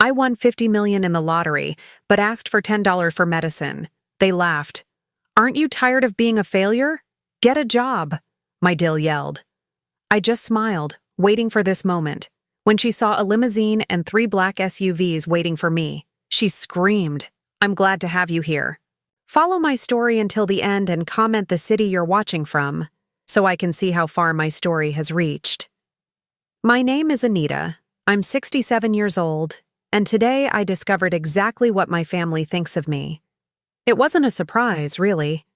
I won 50 million in the lottery, but asked for $10 for medicine. They laughed. Aren't you tired of being a failure? Get a job, my Dill yelled. I just smiled, waiting for this moment. When she saw a limousine and 3 black SUVs waiting for me, she screamed, I'm glad to have you here. Follow my story until the end and comment the city you're watching from, so I can see how far my story has reached. My name is Anita. I'm 67 years old, and today I discovered exactly what my family thinks of me. It wasn't a surprise, really.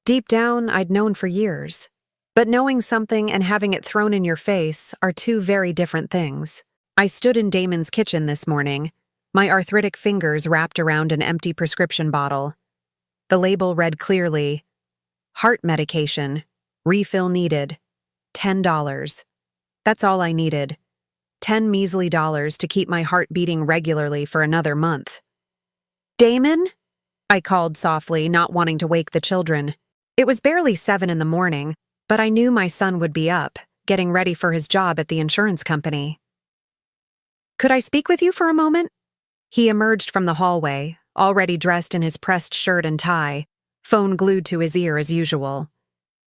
Deep down, I'd known for years. But knowing something and having it thrown in your face are two very different things. I stood in Damon's kitchen this morning, my arthritic fingers wrapped around an empty prescription bottle. The label read clearly, heart medication, refill needed, $10. That's all I needed. 10 measly dollars to keep my heart beating regularly for another month. Damon? I called softly, not wanting to wake the children. It was barely 7 in the morning, but I knew my son would be up, getting ready for his job at the insurance company. Could I speak with you for a moment? He emerged from the hallway, already dressed in his pressed shirt and tie, phone glued to his ear as usual.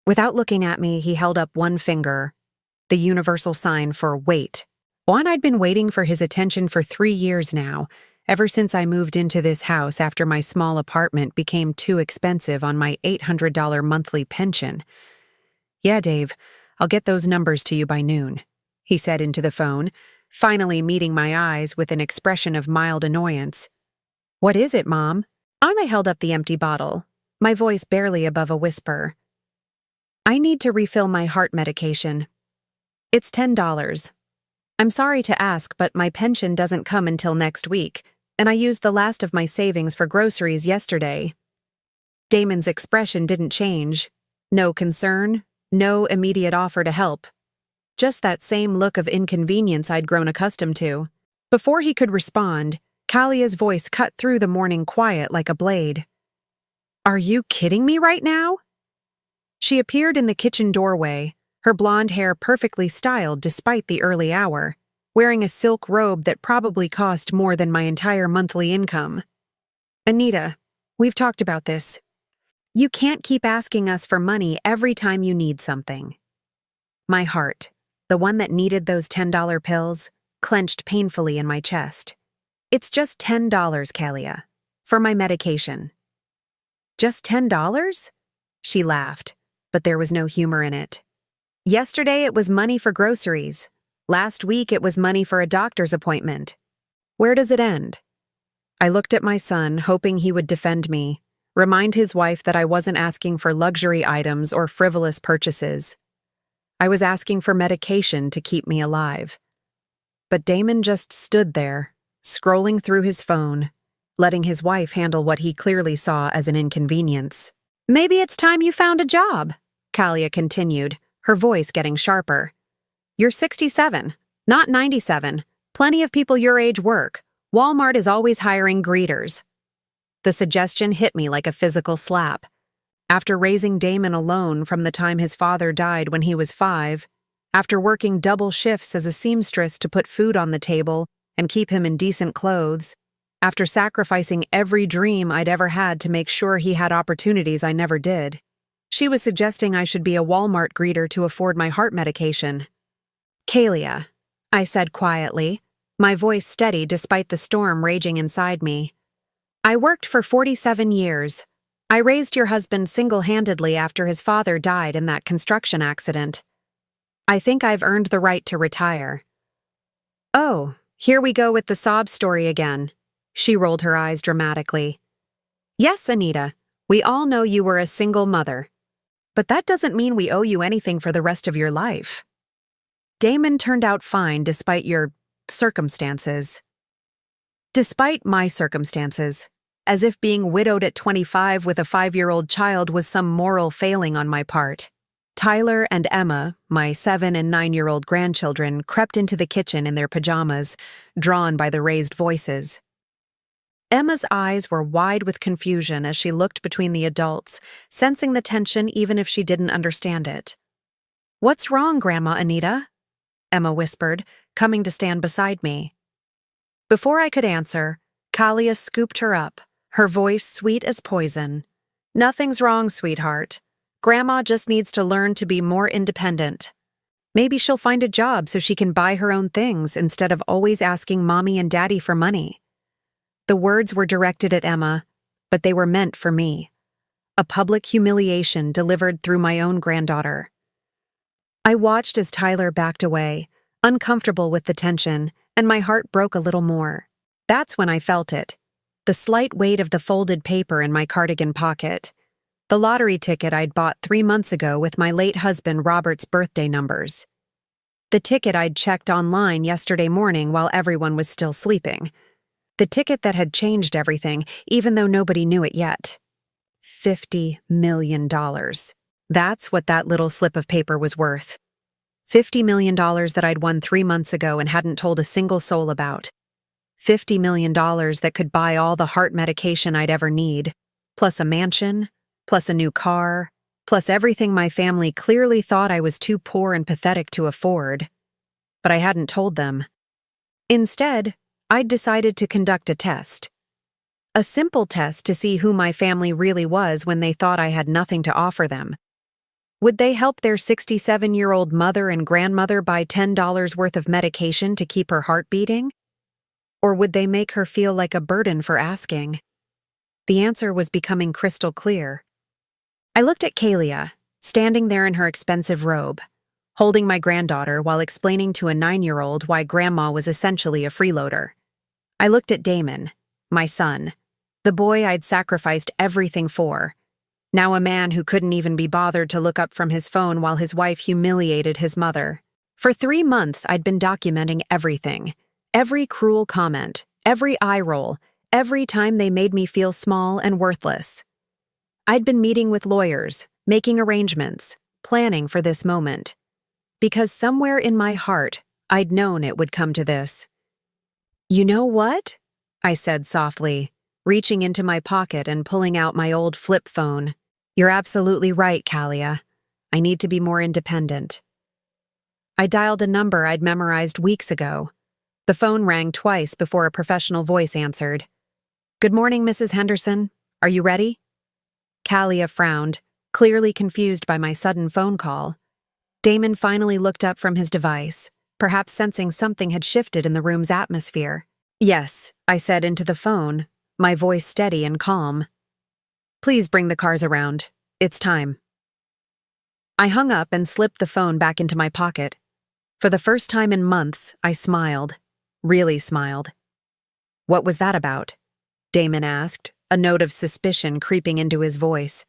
Without looking at me, he held up one finger, the universal sign for wait. One I'd been waiting for his attention for 3 years now, ever since I moved into this house after my small apartment became too expensive on my $800 monthly pension. Yeah, Dave, I'll get those numbers to you by noon, he said into the phone, finally meeting my eyes with an expression of mild annoyance. What is it, Mom? I held up the empty bottle, my voice barely above a whisper. I need to refill my heart medication. It's $10. I'm sorry to ask, but my pension doesn't come until next week, and I used the last of my savings for groceries yesterday. Damon's expression didn't change. No concern, no immediate offer to help. Just that same look of inconvenience I'd grown accustomed to. Before he could respond, Kalia's voice cut through the morning quiet like a blade. Are you kidding me right now? She appeared in the kitchen doorway, her blonde hair perfectly styled despite the early hour, wearing a silk robe that probably cost more than my entire monthly income. Anita, we've talked about this. You can't keep asking us for money every time you need something. My heart, the one that needed those $10 pills, clenched painfully in my chest. It's just $10, Kalia, for my medication. Just $10? She laughed, but there was no humor in it. Yesterday it was money for groceries. Last week it was money for a doctor's appointment. Where does it end? I looked at my son, hoping he would defend me, remind his wife that I wasn't asking for luxury items or frivolous purchases. I was asking for medication to keep me alive. But Damon just stood there, scrolling through his phone, letting his wife handle what he clearly saw as an inconvenience. Maybe it's time you found a job, Kalia continued, her voice getting sharper. You're 67, not 97. Plenty of people your age work. Walmart is always hiring greeters. The suggestion hit me like a physical slap. After raising Damon alone from the time his father died when he was 5, after working double shifts as a seamstress to put food on the table and keep him in decent clothes, after sacrificing every dream I'd ever had to make sure he had opportunities I never did, she was suggesting I should be a Walmart greeter to afford my heart medication. Kalia, I said quietly, my voice steady despite the storm raging inside me. I worked for 47 years. I raised your husband single-handedly after his father died in that construction accident. I think I've earned the right to retire. Oh, here we go with the sob story again. She rolled her eyes dramatically. Yes, Anita, we all know you were a single mother. But that doesn't mean we owe you anything for the rest of your life. Damon turned out fine despite your circumstances. Despite my circumstances, as if being widowed at 25 with a 5-year-old child was some moral failing on my part. Tyler and Emma, my 7- and 9-year-old grandchildren, crept into the kitchen in their pajamas, drawn by the raised voices. Emma's eyes were wide with confusion as she looked between the adults, sensing the tension even if she didn't understand it. "What's wrong, Grandma Anita?" Emma whispered, coming to stand beside me. Before I could answer, Kalia scooped her up, her voice sweet as poison. "Nothing's wrong, sweetheart. Grandma just needs to learn to be more independent. Maybe she'll find a job so she can buy her own things instead of always asking Mommy and Daddy for money." The words were directed at Emma, but they were meant for me. A public humiliation delivered through my own granddaughter. I watched as Tyler backed away, uncomfortable with the tension, and my heart broke a little more. That's when I felt it. The slight weight of the folded paper in my cardigan pocket. The lottery ticket I'd bought 3 months ago with my late husband Robert's birthday numbers. The ticket I'd checked online yesterday morning while everyone was still sleeping. The ticket that had changed everything, even though nobody knew it yet. $50 million. That's what that little slip of paper was worth. $50 million that I'd won 3 months ago and hadn't told a single soul about. $50 million that could buy all the heart medication I'd ever need, plus a mansion, plus a new car, plus everything my family clearly thought I was too poor and pathetic to afford. But I hadn't told them. Instead, I'd decided to conduct a test. A simple test to see who my family really was when they thought I had nothing to offer them. Would they help their 67-year-old mother and grandmother buy $10 worth of medication to keep her heart beating? Or would they make her feel like a burden for asking? The answer was becoming crystal clear. I looked at Kalia, standing there in her expensive robe, holding my granddaughter while explaining to a 9-year-old why Grandma was essentially a freeloader. I looked at Damon, my son, the boy I'd sacrificed everything for, now a man who couldn't even be bothered to look up from his phone while his wife humiliated his mother. For 3 months, I'd been documenting everything. Every cruel comment, every eye roll, every time they made me feel small and worthless. I'd been meeting with lawyers, making arrangements, planning for this moment. Because somewhere in my heart, I'd known it would come to this. "You know what?" I said softly, reaching into my pocket and pulling out my old flip phone. "You're absolutely right, Kalia. I need to be more independent." I dialed a number I'd memorized weeks ago. The phone rang twice before a professional voice answered. "Good morning, Mrs. Henderson. Are you ready?" Kalia frowned, clearly confused by my sudden phone call. Damon finally looked up from his device, perhaps sensing something had shifted in the room's atmosphere. "Yes," I said into the phone, my voice steady and calm. "Please bring the cars around. It's time." I hung up and slipped the phone back into my pocket. For the first time in months, I smiled. Really smiled. "What was that about?" Damon asked, a note of suspicion creeping into his voice.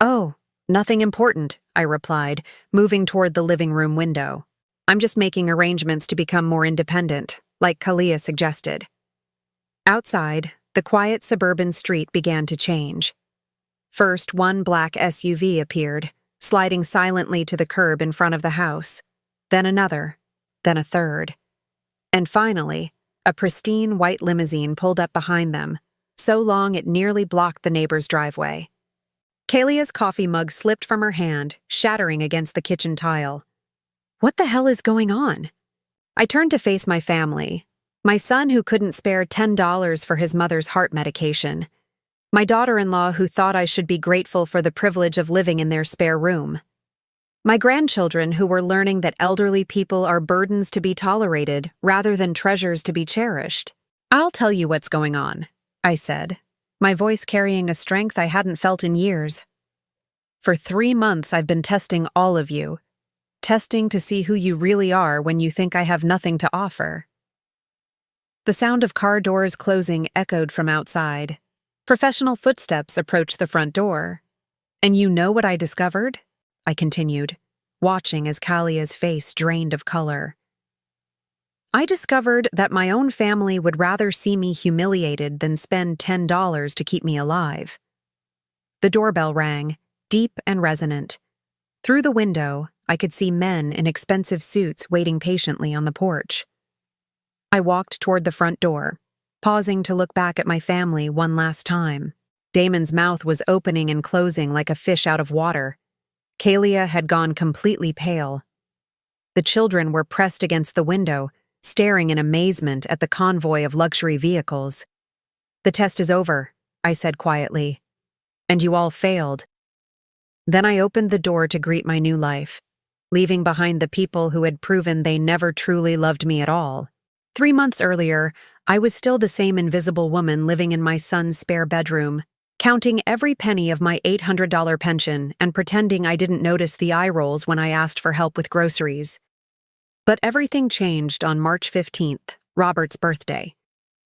"Oh, nothing important," I replied, moving toward the living room window. "I'm just making arrangements to become more independent, like Kalia suggested." Outside, the quiet suburban street began to change. First, one black SUV appeared, sliding silently to the curb in front of the house. Then another, then a third. And finally, a pristine white limousine pulled up behind them, so long it nearly blocked the neighbor's driveway. Kalia's coffee mug slipped from her hand, shattering against the kitchen tile. What the hell is going on? I turned to face my family. My son who couldn't spare $10 for his mother's heart medication. My daughter-in-law who thought I should be grateful for the privilege of living in their spare room. My grandchildren who were learning that elderly people are burdens to be tolerated rather than treasures to be cherished. "I'll tell you what's going on," I said, my voice carrying a strength I hadn't felt in years. "For 3 months I've been testing all of you. Testing to see who you really are when you think I have nothing to offer." The sound of car doors closing echoed from outside. Professional footsteps approached the front door. "And you know what I discovered?" I continued, watching as Kalia's face drained of color. "I discovered that my own family would rather see me humiliated than spend $10 to keep me alive." The doorbell rang, deep and resonant. Through the window, I could see men in expensive suits waiting patiently on the porch. I walked toward the front door, pausing to look back at my family one last time. Damon's mouth was opening and closing like a fish out of water. Kalia had gone completely pale. The children were pressed against the window, staring in amazement at the convoy of luxury vehicles. "The test is over," I said quietly. "And you all failed." Then I opened the door to greet my new life, leaving behind the people who had proven they never truly loved me at all. 3 months earlier, I was still the same invisible woman living in my son's spare bedroom, counting every penny of my $800 pension and pretending I didn't notice the eye rolls when I asked for help with groceries. But everything changed on March 15th, Robert's birthday.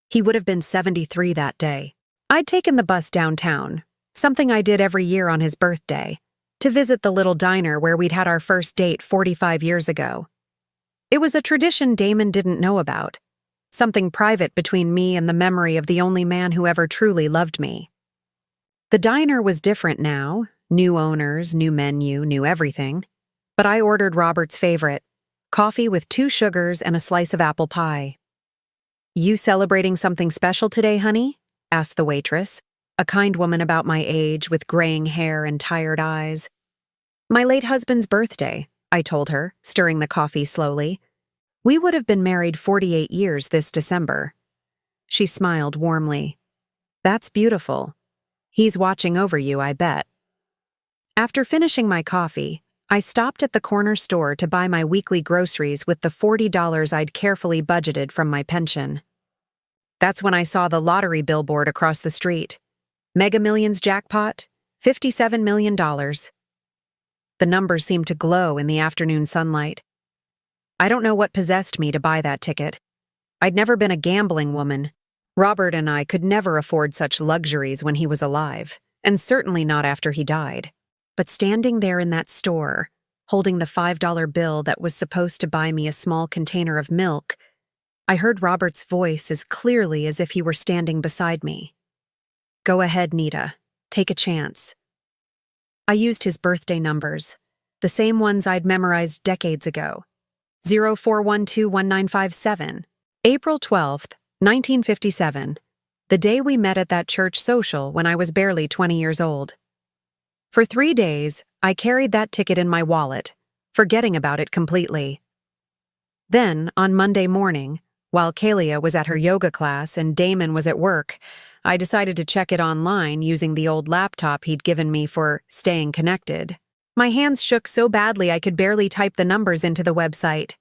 He would have been 73 that day. I'd taken the bus downtown, something I did every year on his birthday, to visit the little diner where we'd had our first date 45 years ago. It was a tradition Damon didn't know about, something private between me and the memory of the only man who ever truly loved me. The diner was different now, new owners, new menu, new everything. But I ordered Robert's favorite, coffee with 2 sugars and a slice of apple pie. "You celebrating something special today, honey?" asked the waitress, a kind woman about my age with graying hair and tired eyes. "My late husband's birthday," I told her, stirring the coffee slowly. "We would have been married 48 years this December." She smiled warmly. "That's beautiful. He's watching over you, I bet." After finishing my coffee, I stopped at the corner store to buy my weekly groceries with the $40 I'd carefully budgeted from my pension. That's when I saw the lottery billboard across the street. Mega Millions jackpot, $57 million. The numbers seemed to glow in the afternoon sunlight. I don't know what possessed me to buy that ticket. I'd never been a gambling woman. Robert and I could never afford such luxuries when he was alive, and certainly not after he died. But standing there in that store, holding the $5 bill that was supposed to buy me a small container of milk, I heard Robert's voice as clearly as if he were standing beside me. "Go ahead, Nita. Take a chance." I used his birthday numbers, the same ones I'd memorized decades ago. 04121957, April 12th, 1957, the day we met at that church social when I was barely 20 years old. For 3 days, I carried that ticket in my wallet, forgetting about it completely. Then, on Monday morning, while Kalia was at her yoga class and Damon was at work, I decided to check it online using the old laptop he'd given me for staying connected. My hands shook so badly I could barely type the numbers into the website.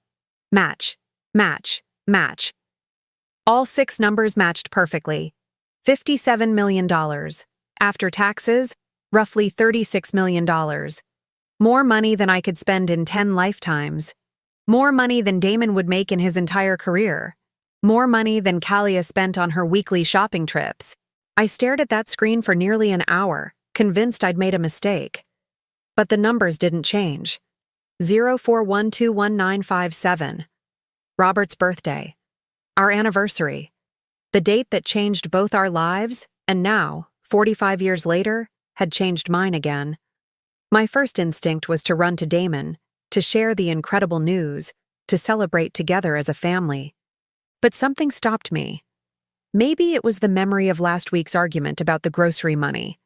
Match, match, match. All 6 numbers matched perfectly. $57 million. After taxes, roughly $36 million. More money than I could spend in 10 lifetimes. More money than Damon would make in his entire career. More money than Kalia spent on her weekly shopping trips. I stared at that screen for nearly an hour, convinced I'd made a mistake. But the numbers didn't change. 04121957. Robert's birthday. Our anniversary. The date that changed both our lives, and now, 45 years later, had changed mine again. My first instinct was to run to Damon, to share the incredible news, to celebrate together as a family. But something stopped me. Maybe it was the memory of last week's argument about the grocery money.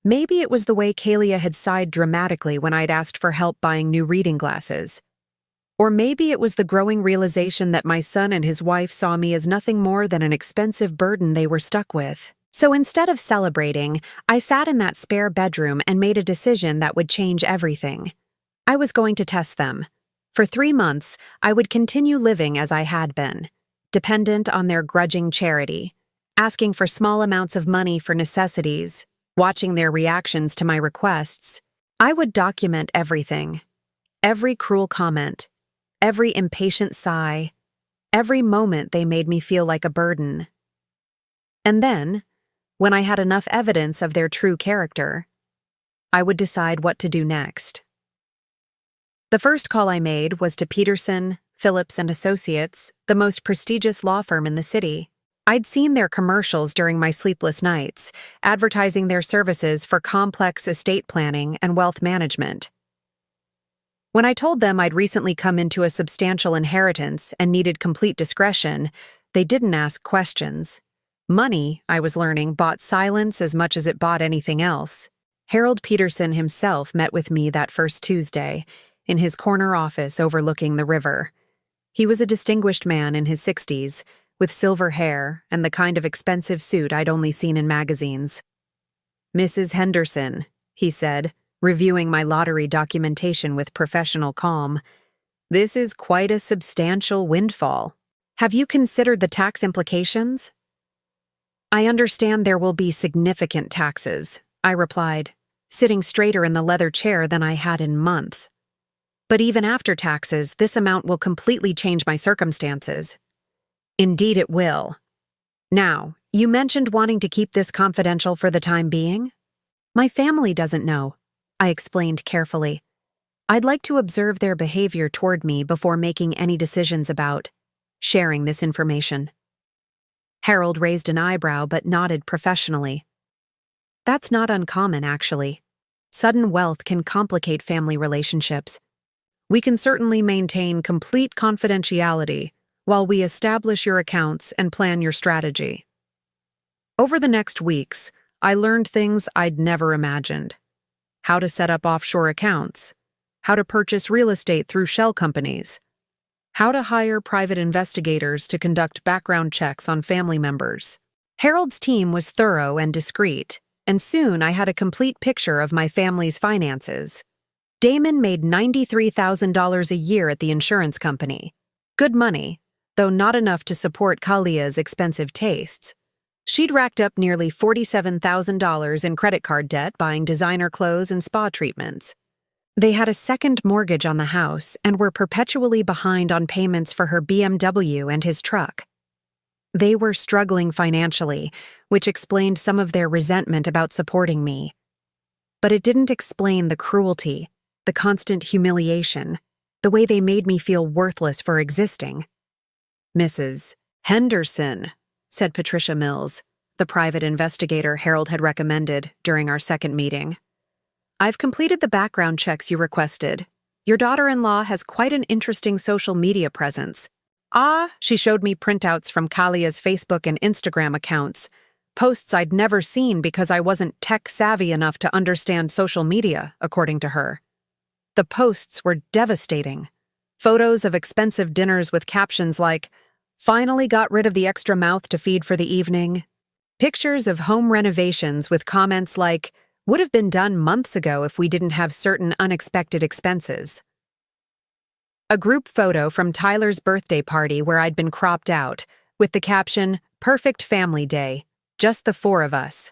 Maybe it was the way Kalia had sighed dramatically when I'd asked for help buying new reading glasses. Or maybe it was the growing realization that my son and his wife saw me as nothing more than an expensive burden they were stuck with. So instead of celebrating, I sat in that spare bedroom and made a decision that would change everything. I was going to test them. For 3 months, I would continue living as I had been, dependent on their grudging charity, asking for small amounts of money for necessities, watching their reactions to my requests. I would document everything. Every cruel comment, every impatient sigh, every moment they made me feel like a burden. And then, when I had enough evidence of their true character, I would decide what to do next. The first call I made was to Peterson, Phillips and Associates, the most prestigious law firm in the city. I'd seen their commercials during my sleepless nights, advertising their services for complex estate planning and wealth management. When I told them I'd recently come into a substantial inheritance and needed complete discretion, they didn't ask questions. Money, I was learning, bought silence as much as it bought anything else. Harold Peterson himself met with me that first Tuesday, in his corner office overlooking the river. He was a distinguished man in his 60s, with silver hair and the kind of expensive suit I'd only seen in magazines. "Mrs. Henderson," he said, reviewing my lottery documentation with professional calm, "this is quite a substantial windfall. Have you considered the tax implications?" "I understand there will be significant taxes," I replied, sitting straighter in the leather chair than I had in months. "But even after taxes, this amount will completely change my circumstances." "Indeed it will. Now, you mentioned wanting to keep this confidential for the time being?" "My family doesn't know," I explained carefully. "I'd like to observe their behavior toward me before making any decisions about sharing this information." Harold raised an eyebrow but nodded professionally. "That's not uncommon, actually. Sudden wealth can complicate family relationships. We can certainly maintain complete confidentiality while we establish your accounts and plan your strategy." Over the next weeks, I learned things I'd never imagined. How to set up offshore accounts, how to purchase real estate through shell companies, how to hire private investigators to conduct background checks on family members. Harold's team was thorough and discreet, and soon I had a complete picture of my family's finances. Damon made $93,000 a year at the insurance company. Good money, though not enough to support Kalia's expensive tastes. She'd racked up nearly $47,000 in credit card debt buying designer clothes and spa treatments. They had a second mortgage on the house and were perpetually behind on payments for her BMW and his truck. They were struggling financially, which explained some of their resentment about supporting me. But it didn't explain the cruelty, the constant humiliation, the way they made me feel worthless for existing. "Mrs. Henderson," said Patricia Mills, the private investigator Harold had recommended during our second meeting. "I've completed the background checks you requested. Your daughter-in-law has quite an interesting social media presence." She showed me printouts from Kalia's Facebook and Instagram accounts, posts I'd never seen because I wasn't tech-savvy enough to understand social media, according to her. The posts were devastating. Photos of expensive dinners with captions like, "Finally got rid of the extra mouth to feed for the evening." Pictures of home renovations with comments like, "Would have been done months ago if we didn't have certain unexpected expenses." A group photo from Tyler's birthday party where I'd been cropped out, with the caption, "Perfect family day, just the four of us."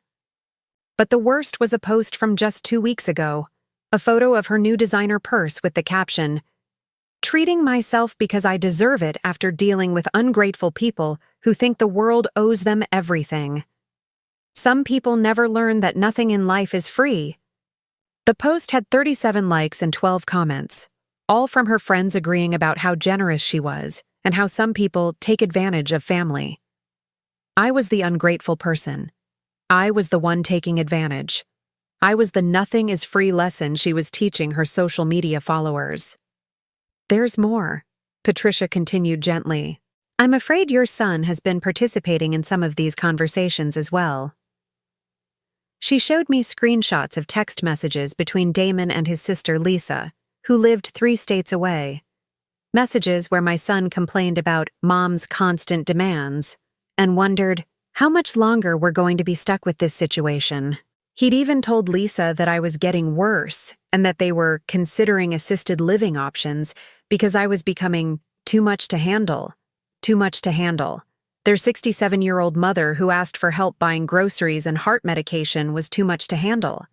But the worst was a post from just 2 weeks ago, a photo of her new designer purse with the caption, "Treating myself because I deserve it after dealing with ungrateful people who think the world owes them everything. Some people never learn that nothing in life is free." The post had 37 likes and 12 comments, all from her friends agreeing about how generous she was and how some people take advantage of family. I was the ungrateful person. I was the one taking advantage. I was the nothing is free lesson she was teaching her social media followers. "There's more," Patricia continued gently. "I'm afraid your son has been participating in some of these conversations as well." She showed me screenshots of text messages between Damon and his sister Lisa, who lived 3 states away. Messages where my son complained about Mom's constant demands and wondered how much longer we're going to be stuck with this situation. He'd even told Lisa that I was getting worse and that they were considering assisted living options because I was becoming too much to handle. Too much to handle. Their 67-year-old mother who asked for help buying groceries and heart medication was too much to handle.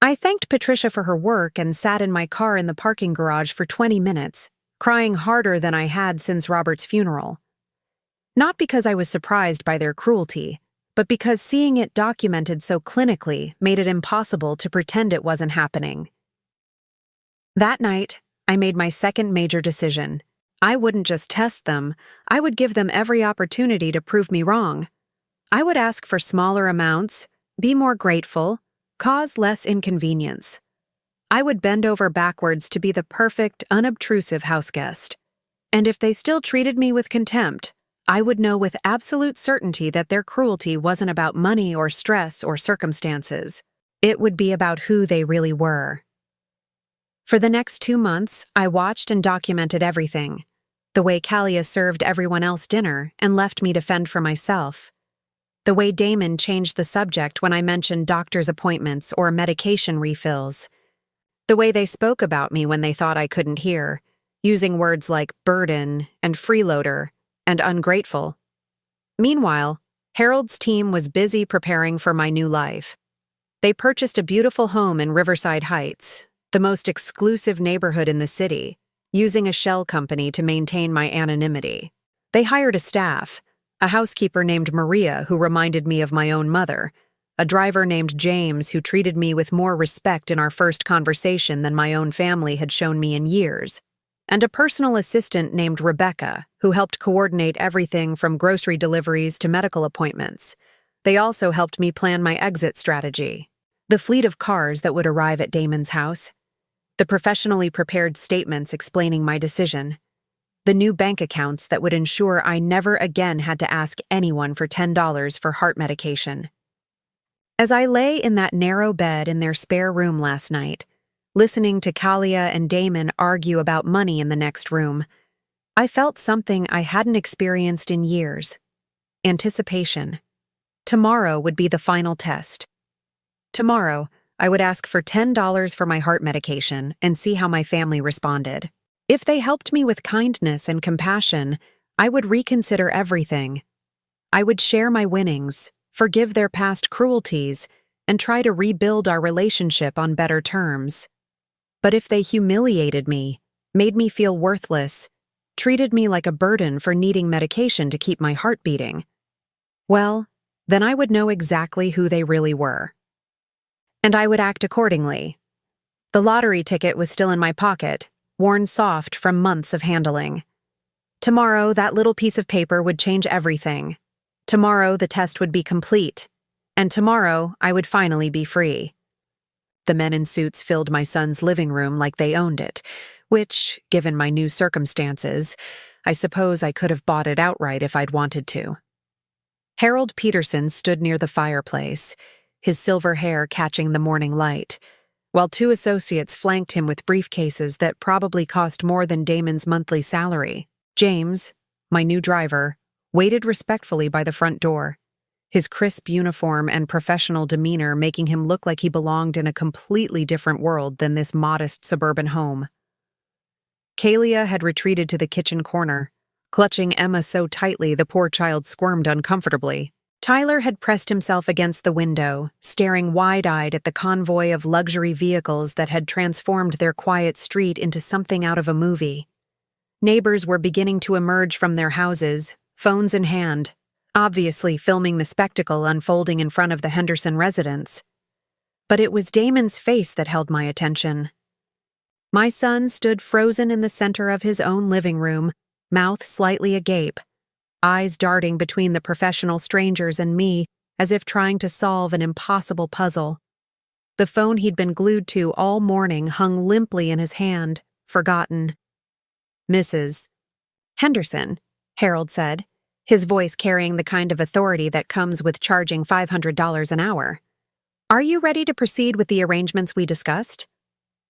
I thanked Patricia for her work and sat in my car in the parking garage for 20 minutes, crying harder than I had since Robert's funeral. Not because I was surprised by their cruelty, but because seeing it documented so clinically made it impossible to pretend it wasn't happening. That night, I made my second major decision. I wouldn't just test them, I would give them every opportunity to prove me wrong. I would ask for smaller amounts, be more grateful, cause less inconvenience. I would bend over backwards to be the perfect, unobtrusive houseguest. And if they still treated me with contempt, I would know with absolute certainty that their cruelty wasn't about money or stress or circumstances. It would be about who they really were. For the next 2 months, I watched and documented everything. The way Kalia served everyone else dinner and left me to fend for myself. The way Damon changed the subject when I mentioned doctor's appointments or medication refills. The way they spoke about me when they thought I couldn't hear, using words like burden and freeloader and ungrateful. Meanwhile, Harold's team was busy preparing for my new life. They purchased a beautiful home in Riverside Heights, the most exclusive neighborhood in the city, using a shell company to maintain my anonymity. They hired a staff, a housekeeper named Maria who reminded me of my own mother, a driver named James who treated me with more respect in our first conversation than my own family had shown me in years, and a personal assistant named Rebecca who helped coordinate everything from grocery deliveries to medical appointments. They also helped me plan my exit strategy, the fleet of cars that would arrive at Damon's house, the professionally prepared statements explaining my decision, the new bank accounts that would ensure I never again had to ask anyone for $10 for heart medication. As I lay in that narrow bed in their spare room last night, listening to Kalia and Damon argue about money in the next room, I felt something I hadn't experienced in years. Anticipation. Tomorrow would be the final test. Tomorrow, I would ask for $10 for my heart medication and see how my family responded. If they helped me with kindness and compassion, I would reconsider everything. I would share my winnings, forgive their past cruelties, and try to rebuild our relationship on better terms. But if they humiliated me, made me feel worthless, treated me like a burden for needing medication to keep my heart beating, well, then I would know exactly who they really were. And I would act accordingly. The lottery ticket was still in my pocket, worn soft from months of handling. Tomorrow, that little piece of paper would change everything. Tomorrow, the test would be complete. And tomorrow, I would finally be free. The men in suits filled my son's living room like they owned it, which, given my new circumstances, I suppose I could have bought it outright if I'd wanted to. Harold Peterson stood near the fireplace, his silver hair catching the morning light, while two associates flanked him with briefcases that probably cost more than Damon's monthly salary. James, my new driver, waited respectfully by the front door, his crisp uniform and professional demeanor making him look like he belonged in a completely different world than this modest suburban home. Kalia had retreated to the kitchen corner, clutching Emma so tightly the poor child squirmed uncomfortably. Tyler had pressed himself against the window, staring wide-eyed at the convoy of luxury vehicles that had transformed their quiet street into something out of a movie. Neighbors were beginning to emerge from their houses, phones in hand, obviously filming the spectacle unfolding in front of the Henderson residence. But it was Damon's face that held my attention. My son stood frozen in the center of his own living room, mouth slightly agape, eyes darting between the professional strangers and me as if trying to solve an impossible puzzle. The phone he'd been glued to all morning hung limply in his hand, forgotten. "Mrs. Henderson," Harold said, his voice carrying the kind of authority that comes with charging $500 an hour. "Are you ready to proceed with the arrangements we discussed?"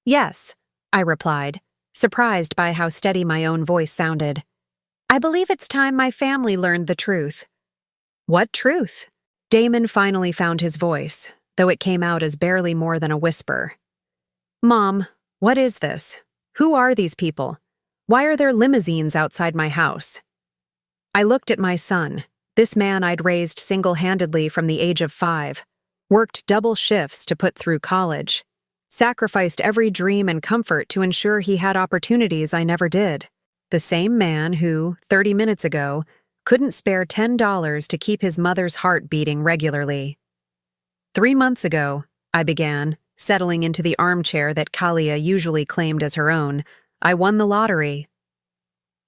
"Yes," I replied, surprised by how steady my own voice sounded. "I believe it's time my family learned the truth." "What truth?" Damon finally found his voice, though it came out as barely more than a whisper. "Mom, what is this? Who are these people? Why are there limousines outside my house?" I looked at my son, this man I'd raised single-handedly from the age of 5, worked double shifts to put through college, sacrificed every dream and comfort to ensure he had opportunities I never did. The same man who, 30 minutes ago, couldn't spare $10 to keep his mother's heart beating regularly. 3 months ago, I began, settling into the armchair that Kalia usually claimed as her own, I won the lottery.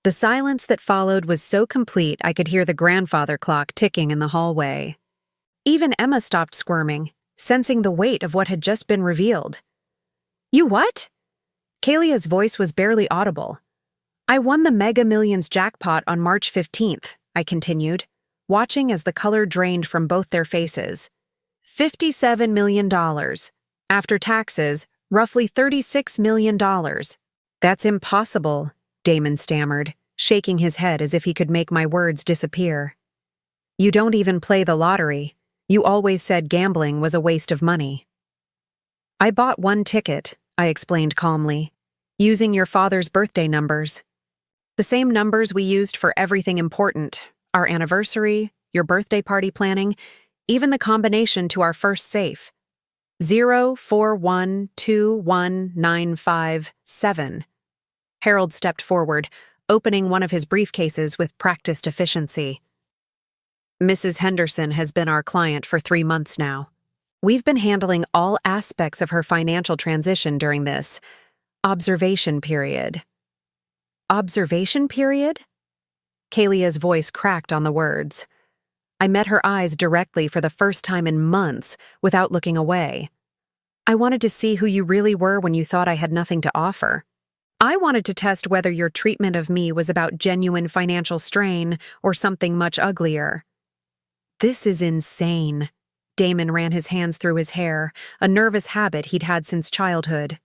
The silence that followed was so complete I could hear the grandfather clock ticking in the hallway. Even Emma stopped squirming, sensing the weight of what had just been revealed. "You what?" Kalia's voice was barely audible. "I won the Mega Millions jackpot on March 15th, I continued, watching as the color drained from both their faces. $57 million. After taxes, roughly $36 million. "That's impossible," Damon stammered, shaking his head as if he could make my words disappear. You don't even play the lottery. You always said gambling was a waste of money. I bought one ticket, I explained calmly, using your father's birthday numbers. The same numbers we used for everything important, our anniversary, your birthday party planning, even the combination to our first safe. 0412195-7. Harold stepped forward, opening one of his briefcases with practiced efficiency. Mrs. Henderson has been our client for 3 months now. We've been handling all aspects of her financial transition during this observation period. Observation period? Kalia's voice cracked on the words. I met her eyes directly for the first time in months without looking away. I wanted to see who you really were when you thought I had nothing to offer. I wanted to test whether your treatment of me was about genuine financial strain or something much uglier. This is insane. Damon ran his hands through his hair, a nervous habit he'd had since childhood.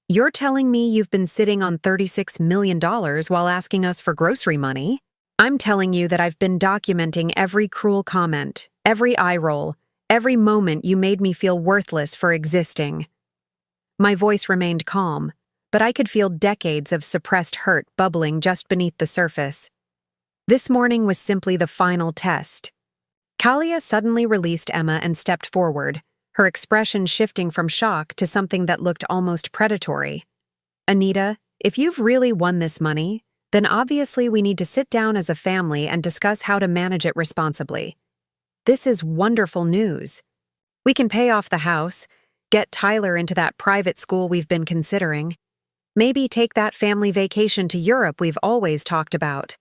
You're telling me you've been sitting on $36 million while asking us for grocery money? I'm telling you that I've been documenting every cruel comment, every eye roll, every moment you made me feel worthless for existing. My voice remained calm, but I could feel decades of suppressed hurt bubbling just beneath the surface. This morning was simply the final test. Kalia suddenly released Emma and stepped forward, her expression shifting from shock to something that looked almost predatory. Anita, if you've really won this money, then obviously we need to sit down as a family and discuss how to manage it responsibly. This is wonderful news. We can pay off the house, get Tyler into that private school we've been considering, maybe take that family vacation to Europe we've always talked about.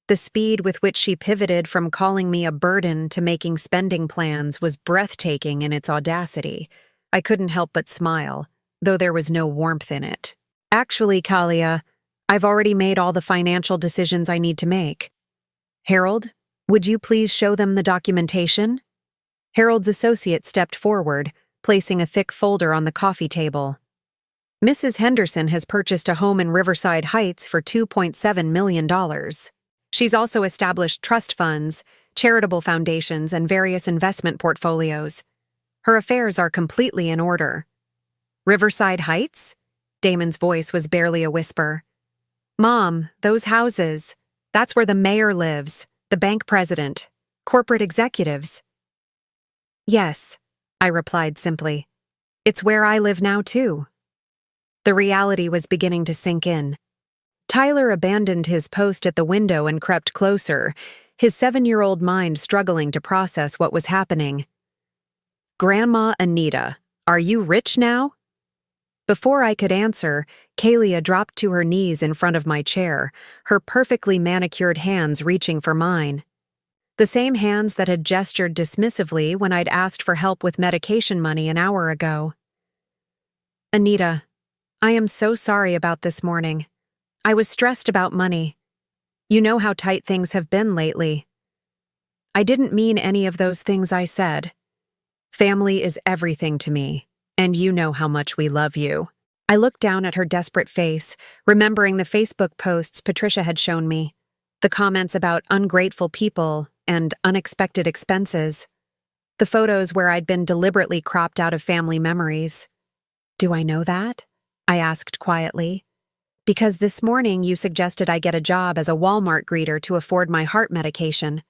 The speed with which she pivoted from calling me a burden to making spending plans was breathtaking in its audacity. I couldn't help but smile, though there was no warmth in it. Actually, Kalia, I've already made all the financial decisions I need to make. Harold, would you please show them the documentation? Harold's associate stepped forward, placing a thick folder on the coffee table. Mrs. Henderson has purchased a home in Riverside Heights for $2.7 million. She's also established trust funds, charitable foundations, and various investment portfolios. Her affairs are completely in order. Riverside Heights? Damon's voice was barely a whisper. Mom, those houses. That's where the mayor lives, the bank president, corporate executives. Yes, I replied simply. It's where I live now, too. The reality was beginning to sink in. Tyler abandoned his post at the window and crept closer, his 7-year-old mind struggling to process what was happening. Grandma Anita, are you rich now? Before I could answer, Kalia dropped to her knees in front of my chair, her perfectly manicured hands reaching for mine. The same hands that had gestured dismissively when I'd asked for help with medication money an hour ago. Anita, I am so sorry about this morning. I was stressed about money. You know how tight things have been lately. I didn't mean any of those things I said. Family is everything to me, and you know how much we love you. I looked down at her desperate face, remembering the Facebook posts Patricia had shown me, the comments about ungrateful people and unexpected expenses, the photos where I'd been deliberately cropped out of family memories. Do I know that? I asked quietly. Because this morning you suggested I get a job as a Walmart greeter to afford my heart medication.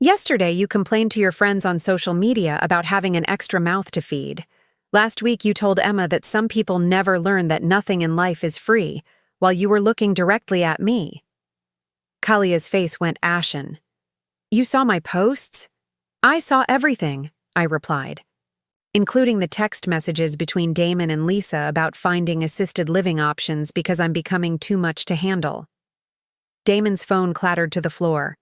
Yesterday you complained to your friends on social media about having an extra mouth to feed. Last week you told Emma that some people never learn that nothing in life is free, while you were looking directly at me. Kalia's face went ashen. You saw my posts? I saw everything, I replied, including the text messages between Damon and Lisa about finding assisted living options because I'm becoming too much to handle. Damon's phone clattered to the floor.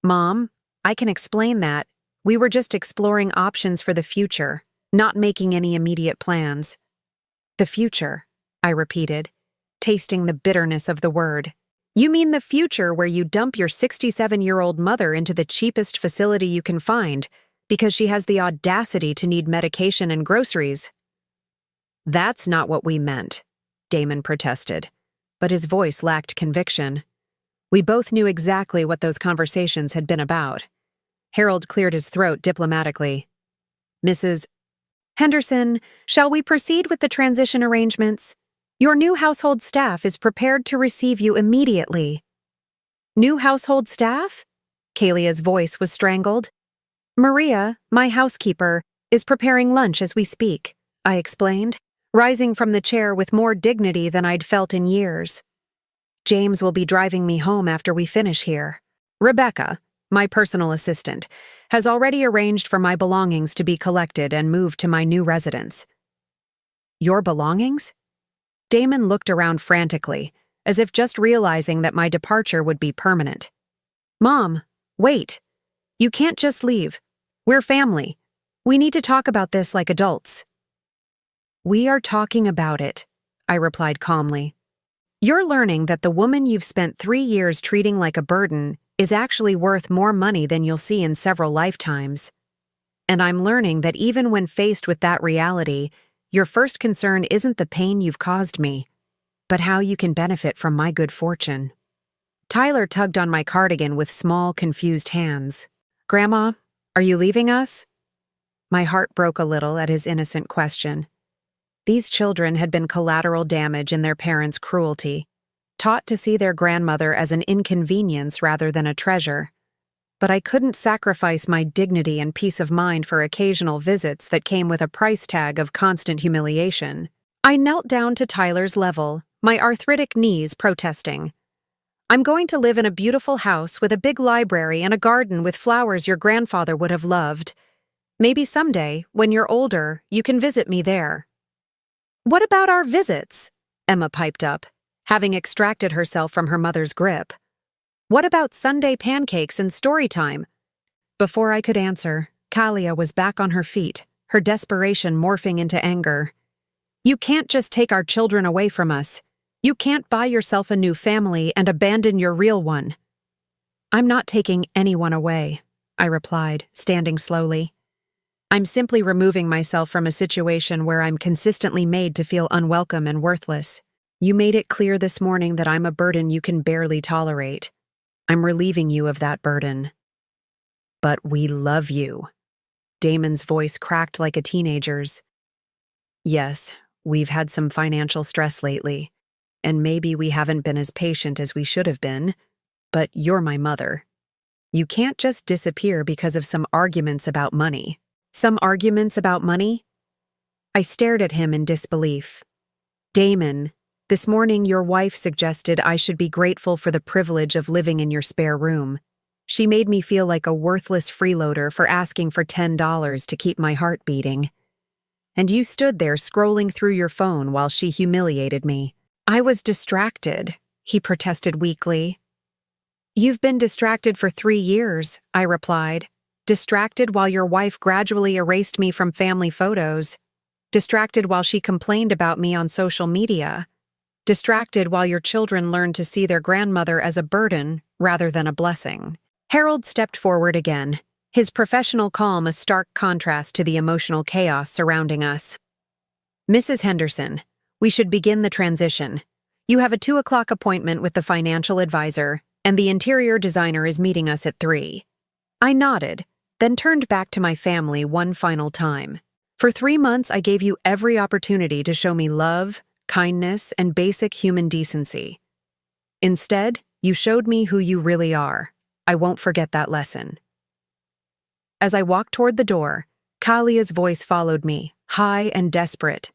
Mom, I can explain that. We were just exploring options for the future, not making any immediate plans. The future, I repeated, tasting the bitterness of the word. You mean the future where you dump your 67-year-old mother into the cheapest facility you can find because she has the audacity to need medication and groceries? That's not what we meant, Damon protested, but his voice lacked conviction. We both knew exactly what those conversations had been about. Harold cleared his throat diplomatically. Mrs. Henderson, shall we proceed with the transition arrangements? Your new household staff is prepared to receive you immediately. New household staff? Kalia's voice was strangled. Maria, my housekeeper, is preparing lunch as we speak, I explained, rising from the chair with more dignity than I'd felt in years. James will be driving me home after we finish here. Rebecca, my personal assistant, has already arranged for my belongings to be collected and moved to my new residence. Your belongings? Damon looked around frantically, as if just realizing that my departure would be permanent. Mom, wait. You can't just leave. We're family. We need to talk about this like adults. We are talking about it, I replied calmly. You're learning that the woman you've spent 3 years treating like a burden is actually worth more money than you'll see in several lifetimes. And I'm learning that even when faced with that reality, your first concern isn't the pain you've caused me, but how you can benefit from my good fortune. Tyler tugged on my cardigan with small, confused hands. Grandma, are you leaving us? My heart broke a little at his innocent question. These children had been collateral damage in their parents' cruelty, taught to see their grandmother as an inconvenience rather than a treasure. But I couldn't sacrifice my dignity and peace of mind for occasional visits that came with a price tag of constant humiliation. I knelt down to Tyler's level, my arthritic knees protesting. I'm going to live in a beautiful house with a big library and a garden with flowers your grandfather would have loved. Maybe someday, when you're older, you can visit me there. What about our visits? Emma piped up, having extracted herself from her mother's grip. What about Sunday pancakes and story time? Before I could answer, Kalia was back on her feet, her desperation morphing into anger. You can't just take our children away from us. You can't buy yourself a new family and abandon your real one. I'm not taking anyone away, I replied, standing slowly. I'm simply removing myself from a situation where I'm consistently made to feel unwelcome and worthless. You made it clear this morning that I'm a burden you can barely tolerate. I'm relieving you of that burden. But we love you. Damon's voice cracked like a teenager's. Yes, we've had some financial stress lately, and maybe we haven't been as patient as we should have been, but you're my mother. You can't just disappear because of some arguments about money. Some arguments about money? I stared at him in disbelief. Damon, this morning your wife suggested I should be grateful for the privilege of living in your spare room. She made me feel like a worthless freeloader for asking for $10 to keep my heart beating. And you stood there scrolling through your phone while she humiliated me. I was distracted, he protested weakly. You've been distracted for 3 years, I replied. Distracted while your wife gradually erased me from family photos. Distracted while she complained about me on social media. Distracted while your children learned to see their grandmother as a burden rather than a blessing. Harold stepped forward again, his professional calm a stark contrast to the emotional chaos surrounding us. Mrs. Henderson, we should begin the transition. You have a 2 o'clock appointment with the financial advisor, and the interior designer is meeting us at 3. I nodded, then turned back to my family one final time. For 3 months, I gave you every opportunity to show me love, kindness, and basic human decency. Instead, you showed me who you really are. I won't forget that lesson. As I walked toward the door, Kalia's voice followed me, high and desperate.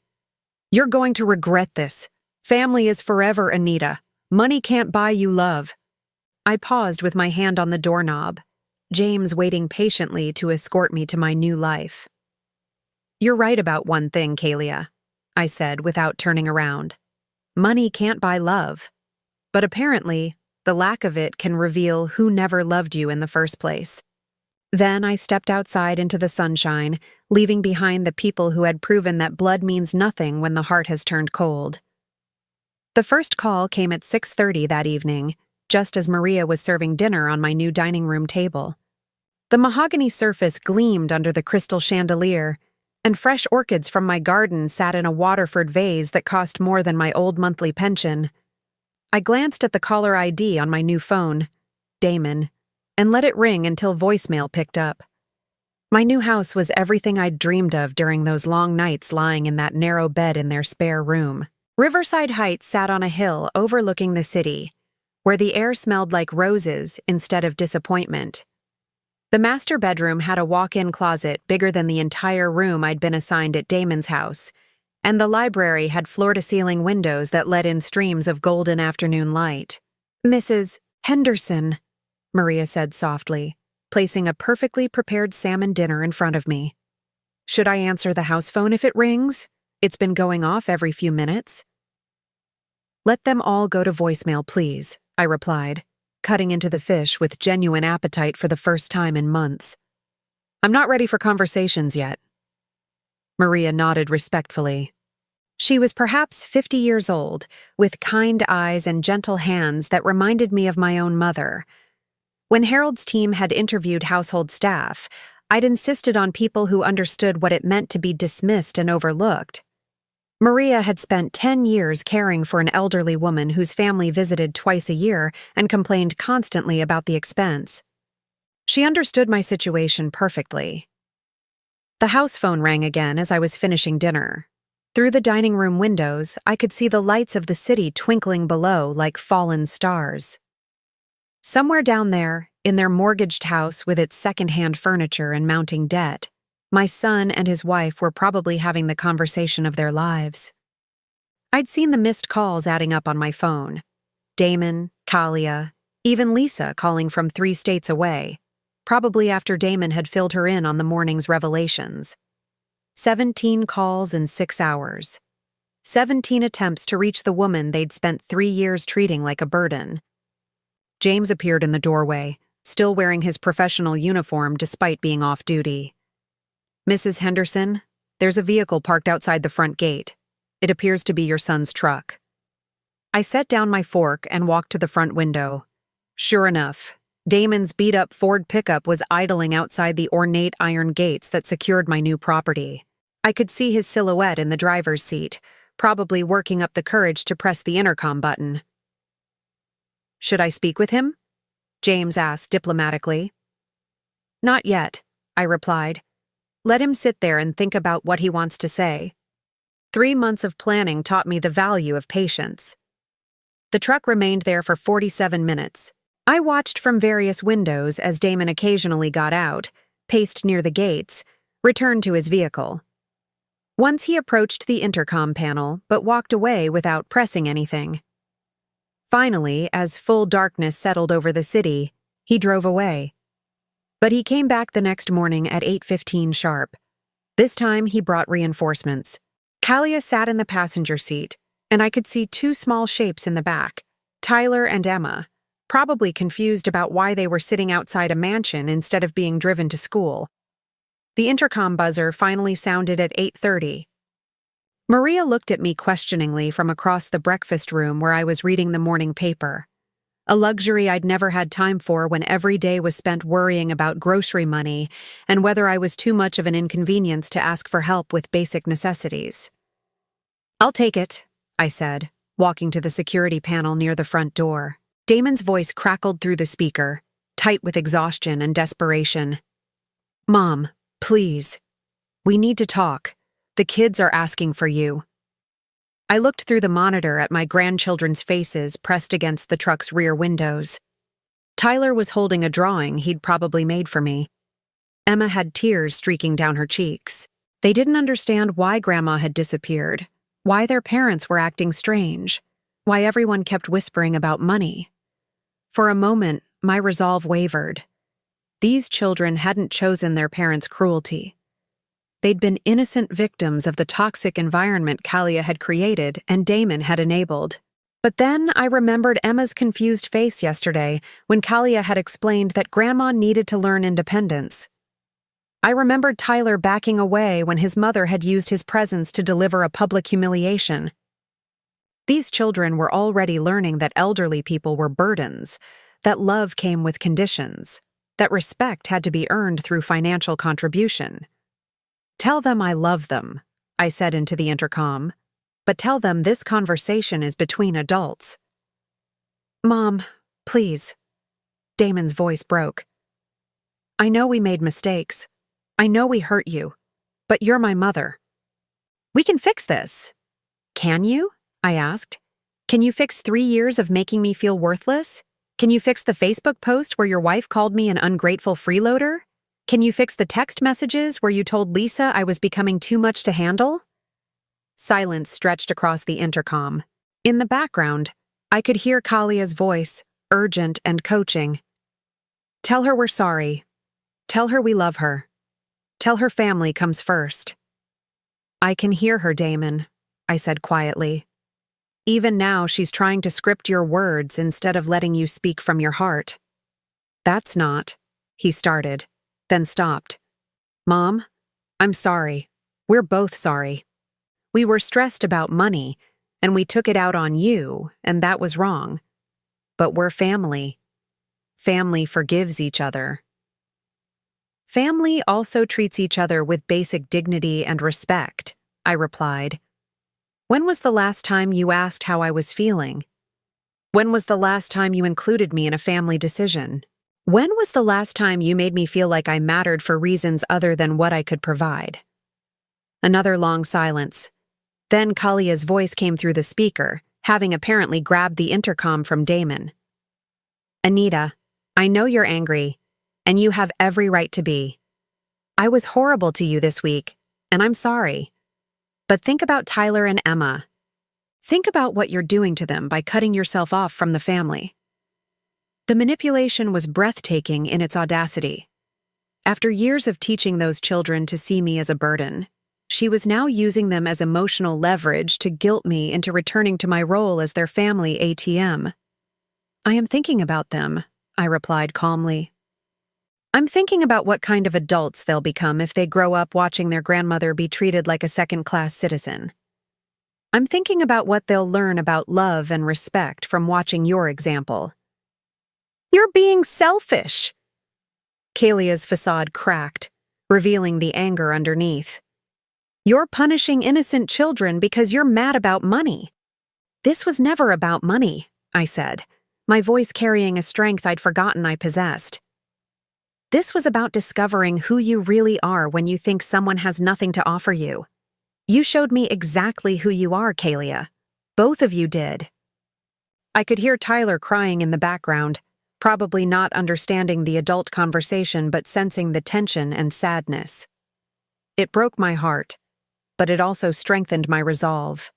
You're going to regret this. Family is forever, Anita. Money can't buy you love. I paused with my hand on the doorknob, James waiting patiently to escort me to my new life. You're right about one thing, Kalia, I said without turning around. Money can't buy love. But apparently, the lack of it can reveal who never loved you in the first place. Then I stepped outside into the sunshine, leaving behind the people who had proven that blood means nothing when the heart has turned cold. The first call came at 6:30 that evening, just as Maria was serving dinner on my new dining room table. The mahogany surface gleamed under the crystal chandelier, and fresh orchids from my garden sat in a Waterford vase that cost more than my old monthly pension. I glanced at the caller ID on my new phone, Damon, and let it ring until voicemail picked up. My new house was everything I'd dreamed of during those long nights lying in that narrow bed in their spare room. Riverside Heights sat on a hill overlooking the city, where the air smelled like roses instead of disappointment. The master bedroom had a walk-in closet bigger than the entire room I'd been assigned at Damon's house, and the library had floor-to-ceiling windows that let in streams of golden afternoon light. "Mrs. Henderson," Maria said softly, placing a perfectly prepared salmon dinner in front of me. "Should I answer the house phone if it rings? It's been going off every few minutes." "Let them all go to voicemail, please," I replied, cutting into the fish with genuine appetite for the first time in months. "I'm not ready for conversations yet." Maria nodded respectfully. She was perhaps 50 years old, with kind eyes and gentle hands that reminded me of my own mother. When Harold's team had interviewed household staff, I'd insisted on people who understood what it meant to be dismissed and overlooked. Maria had spent 10 years caring for an elderly woman whose family visited twice a year and complained constantly about the expense. She understood my situation perfectly. The house phone rang again as I was finishing dinner. Through the dining room windows, I could see the lights of the city twinkling below like fallen stars. Somewhere down there, in their mortgaged house with its second-hand furniture and mounting debt, my son and his wife were probably having the conversation of their lives. I'd seen the missed calls adding up on my phone. Damon, Kalia, even Lisa calling from 3 states away, probably after Damon had filled her in on the morning's revelations. 17 calls in 6 hours. 17 attempts to reach the woman they'd spent 3 years treating like a burden. James appeared in the doorway, still wearing his professional uniform despite being off duty. "Mrs. Henderson, there's a vehicle parked outside the front gate. It appears to be your son's truck." I set down my fork and walked to the front window. Sure enough, Damon's beat-up Ford pickup was idling outside the ornate iron gates that secured my new property. I could see his silhouette in the driver's seat, probably working up the courage to press the intercom button. "Should I speak with him?" James asked diplomatically. "Not yet," I replied. "Let him sit there and think about what he wants to say." 3 months of planning taught me the value of patience. The truck remained there for 47 minutes. I watched from various windows as Damon occasionally got out, paced near the gates, returned to his vehicle. Once he approached the intercom panel, but walked away without pressing anything. Finally, as full darkness settled over the city, he drove away. But he came back the next morning at 8:15 sharp. This time he brought reinforcements. Kalia sat in the passenger seat, and I could see 2 small shapes in the back, Tyler and Emma, probably confused about why they were sitting outside a mansion instead of being driven to school. The intercom buzzer finally sounded at 8:30. Maria looked at me questioningly from across the breakfast room where I was reading the morning paper, a luxury I'd never had time for when every day was spent worrying about grocery money and whether I was too much of an inconvenience to ask for help with basic necessities. "I'll take it," I said, walking to the security panel near the front door. Damon's voice crackled through the speaker, tight with exhaustion and desperation. "Mom, please. We need to talk. The kids are asking for you." I looked through the monitor at my grandchildren's faces pressed against the truck's rear windows. Tyler was holding a drawing he'd probably made for me. Emma had tears streaking down her cheeks. They didn't understand why Grandma had disappeared, why their parents were acting strange, why everyone kept whispering about money. For a moment, my resolve wavered. These children hadn't chosen their parents' cruelty. They'd been innocent victims of the toxic environment Kalia had created and Damon had enabled. But then I remembered Emma's confused face yesterday when Kalia had explained that Grandma needed to learn independence. I remembered Tyler backing away when his mother had used his presence to deliver a public humiliation. These children were already learning that elderly people were burdens, that love came with conditions, that respect had to be earned through financial contribution. "Tell them I love them," I said into the intercom, "but tell them this conversation is between adults." Mom, please. Damon's voice broke. I know we made mistakes. I know we hurt you. But you're my mother. We can fix this. Can you? I asked. Can you fix 3 years of making me feel worthless? Can you fix the Facebook post where your wife called me an ungrateful freeloader? Can you fix the text messages where you told Lisa I was becoming too much to handle? Silence stretched across the intercom. In the background, I could hear Kalia's voice, urgent and coaching. Tell her we're sorry. Tell her we love her. Tell her family comes first. I can hear her, Damon, I said quietly. Even now, she's trying to script your words instead of letting you speak from your heart. That's not, he started, then stopped. Mom, I'm sorry. We're both sorry. We were stressed about money, and we took it out on you, and that was wrong. But we're family. Family forgives each other. Family also treats each other with basic dignity and respect, I replied. When was the last time you asked how I was feeling? When was the last time you included me in a family decision? When was the last time you made me feel like I mattered for reasons other than what I could provide? Another long silence. Then Kalia's voice came through the speaker, having apparently grabbed the intercom from Damon. Anita, I know you're angry, and you have every right to be. I was horrible to you this week, and I'm sorry. But think about Tyler and Emma. Think about what you're doing to them by cutting yourself off from the family. The manipulation was breathtaking in its audacity. After years of teaching those children to see me as a burden, she was now using them as emotional leverage to guilt me into returning to my role as their family ATM. I am thinking about them, I replied calmly. I'm thinking about what kind of adults they'll become if they grow up watching their grandmother be treated like a second-class citizen. I'm thinking about what they'll learn about love and respect from watching your example. You're being selfish! Kalia's facade cracked, revealing the anger underneath. You're punishing innocent children because you're mad about money. This was never about money, I said, my voice carrying a strength I'd forgotten I possessed. This was about discovering who you really are when you think someone has nothing to offer you. You showed me exactly who you are, Kalia. Both of you did. I could hear Tyler crying in the background, probably not understanding the adult conversation but sensing the tension and sadness. It broke my heart, but it also strengthened my resolve.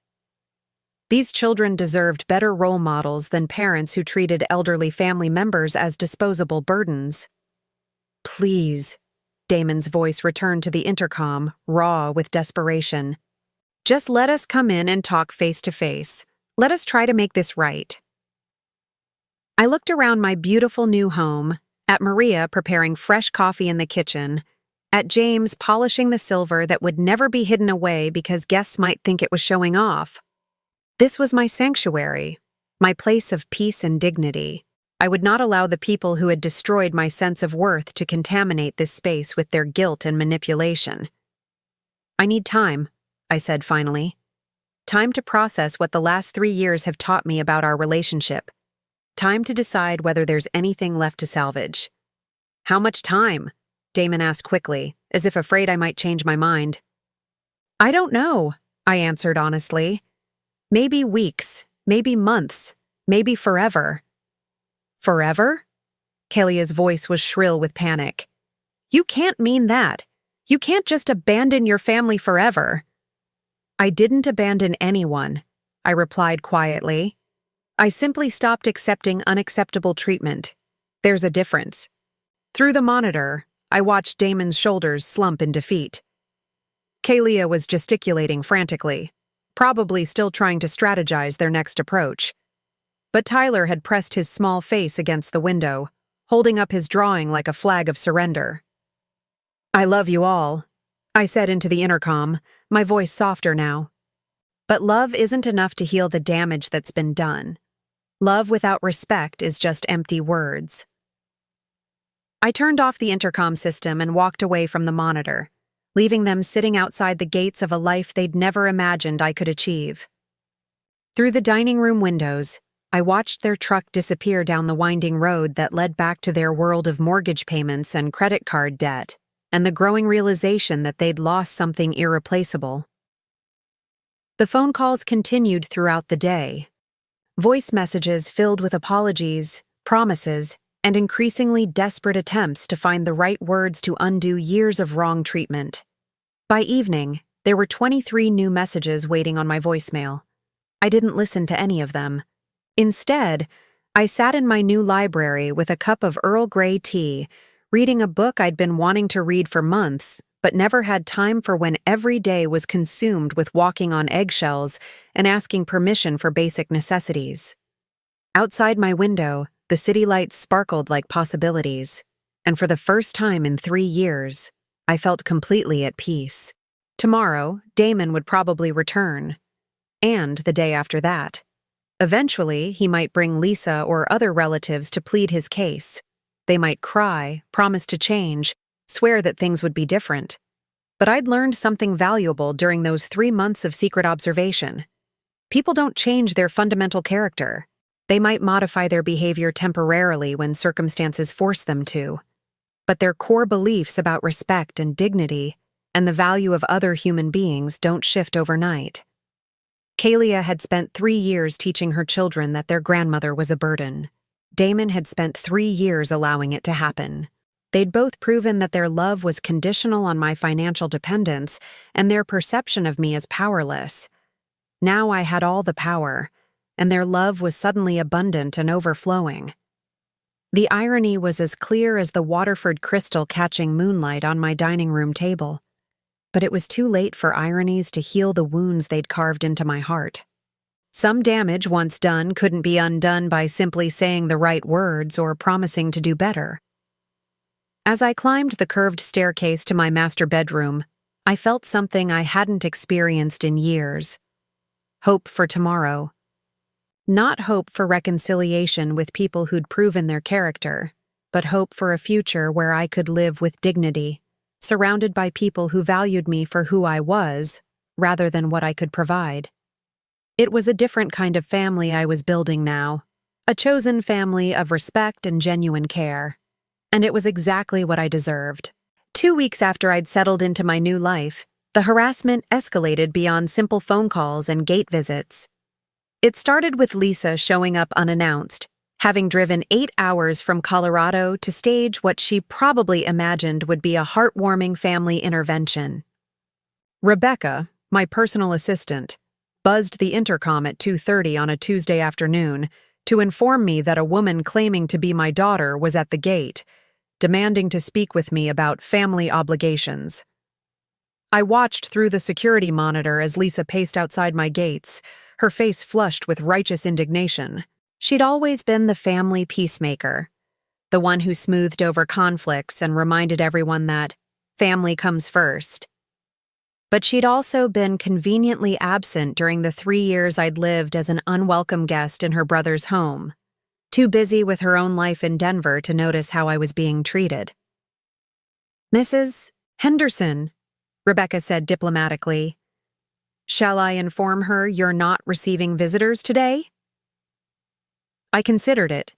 These children deserved better role models than parents who treated elderly family members as disposable burdens. Please, Damon's voice returned to the intercom, raw with desperation. Just let us come in and talk face to face. Let us try to make this right. I looked around my beautiful new home, at Maria preparing fresh coffee in the kitchen, at James polishing the silver that would never be hidden away because guests might think it was showing off. This was my sanctuary, my place of peace and dignity. I would not allow the people who had destroyed my sense of worth to contaminate this space with their guilt and manipulation. I need time, I said finally. Time to process what the last 3 years have taught me about our relationship. Time to decide whether there's anything left to salvage. How much time? Damon asked quickly, as if afraid I might change my mind. I don't know, I answered honestly. Maybe weeks, maybe months, maybe forever. Forever? Kalia's voice was shrill with panic. You can't mean that. You can't just abandon your family forever. I didn't abandon anyone, I replied quietly. I simply stopped accepting unacceptable treatment. There's a difference. Through the monitor, I watched Damon's shoulders slump in defeat. Kalia was gesticulating frantically, probably still trying to strategize their next approach. But Tyler had pressed his small face against the window, holding up his drawing like a flag of surrender. I love you all, I said into the intercom, my voice softer now. But love isn't enough to heal the damage that's been done. Love without respect is just empty words. I turned off the intercom system and walked away from the monitor, leaving them sitting outside the gates of a life they'd never imagined I could achieve. Through the dining room windows, I watched their truck disappear down the winding road that led back to their world of mortgage payments and credit card debt, and the growing realization that they'd lost something irreplaceable. The phone calls continued throughout the day. Voice messages filled with apologies, promises, and increasingly desperate attempts to find the right words to undo years of wrong treatment. By evening, there were 23 new messages waiting on my voicemail. I didn't listen to any of them. Instead, I sat in my new library with a cup of Earl Grey tea, reading a book I'd been wanting to read for months, but never had time for when every day was consumed with walking on eggshells and asking permission for basic necessities. Outside my window, the city lights sparkled like possibilities, and for the first time in 3 years, I felt completely at peace. Tomorrow, Damon would probably return, and the day after that. Eventually, he might bring Lisa or other relatives to plead his case. They might cry, promise to change, swear that things would be different. But I'd learned something valuable during those 3 months of secret observation. People don't change their fundamental character. They might modify their behavior temporarily when circumstances force them to. But their core beliefs about respect and dignity and the value of other human beings don't shift overnight. Kalia had spent 3 years teaching her children that their grandmother was a burden. Damon had spent 3 years allowing it to happen. They'd both proven that their love was conditional on my financial dependence and their perception of me as powerless. Now I had all the power, and their love was suddenly abundant and overflowing. The irony was as clear as the Waterford crystal catching moonlight on my dining room table. But it was too late for ironies to heal the wounds they'd carved into my heart. Some damage once done couldn't be undone by simply saying the right words or promising to do better. As I climbed the curved staircase to my master bedroom, I felt something I hadn't experienced in years. Hope for tomorrow. Not hope for reconciliation with people who'd proven their character, but hope for a future where I could live with dignity, surrounded by people who valued me for who I was, rather than what I could provide. It was a different kind of family I was building now, a chosen family of respect and genuine care. And it was exactly what I deserved. 2 weeks after I'd settled into my new life, the harassment escalated beyond simple phone calls and gate visits. It started with Lisa showing up unannounced, having driven 8 hours from Colorado to stage what she probably imagined would be a heartwarming family intervention. Rebecca, my personal assistant, buzzed the intercom at 2:30 on a Tuesday afternoon to inform me that a woman claiming to be my daughter was at the gate, demanding to speak with me about family obligations. I watched through the security monitor as Lisa paced outside my gates, her face flushed with righteous indignation. She'd always been the family peacemaker, the one who smoothed over conflicts and reminded everyone that family comes first. But she'd also been conveniently absent during the 3 years I'd lived as an unwelcome guest in her brother's home, too busy with her own life in Denver to notice how I was being treated. "Mrs. Henderson," Rebecca said diplomatically, "shall I inform her you're not receiving visitors today?" I considered it.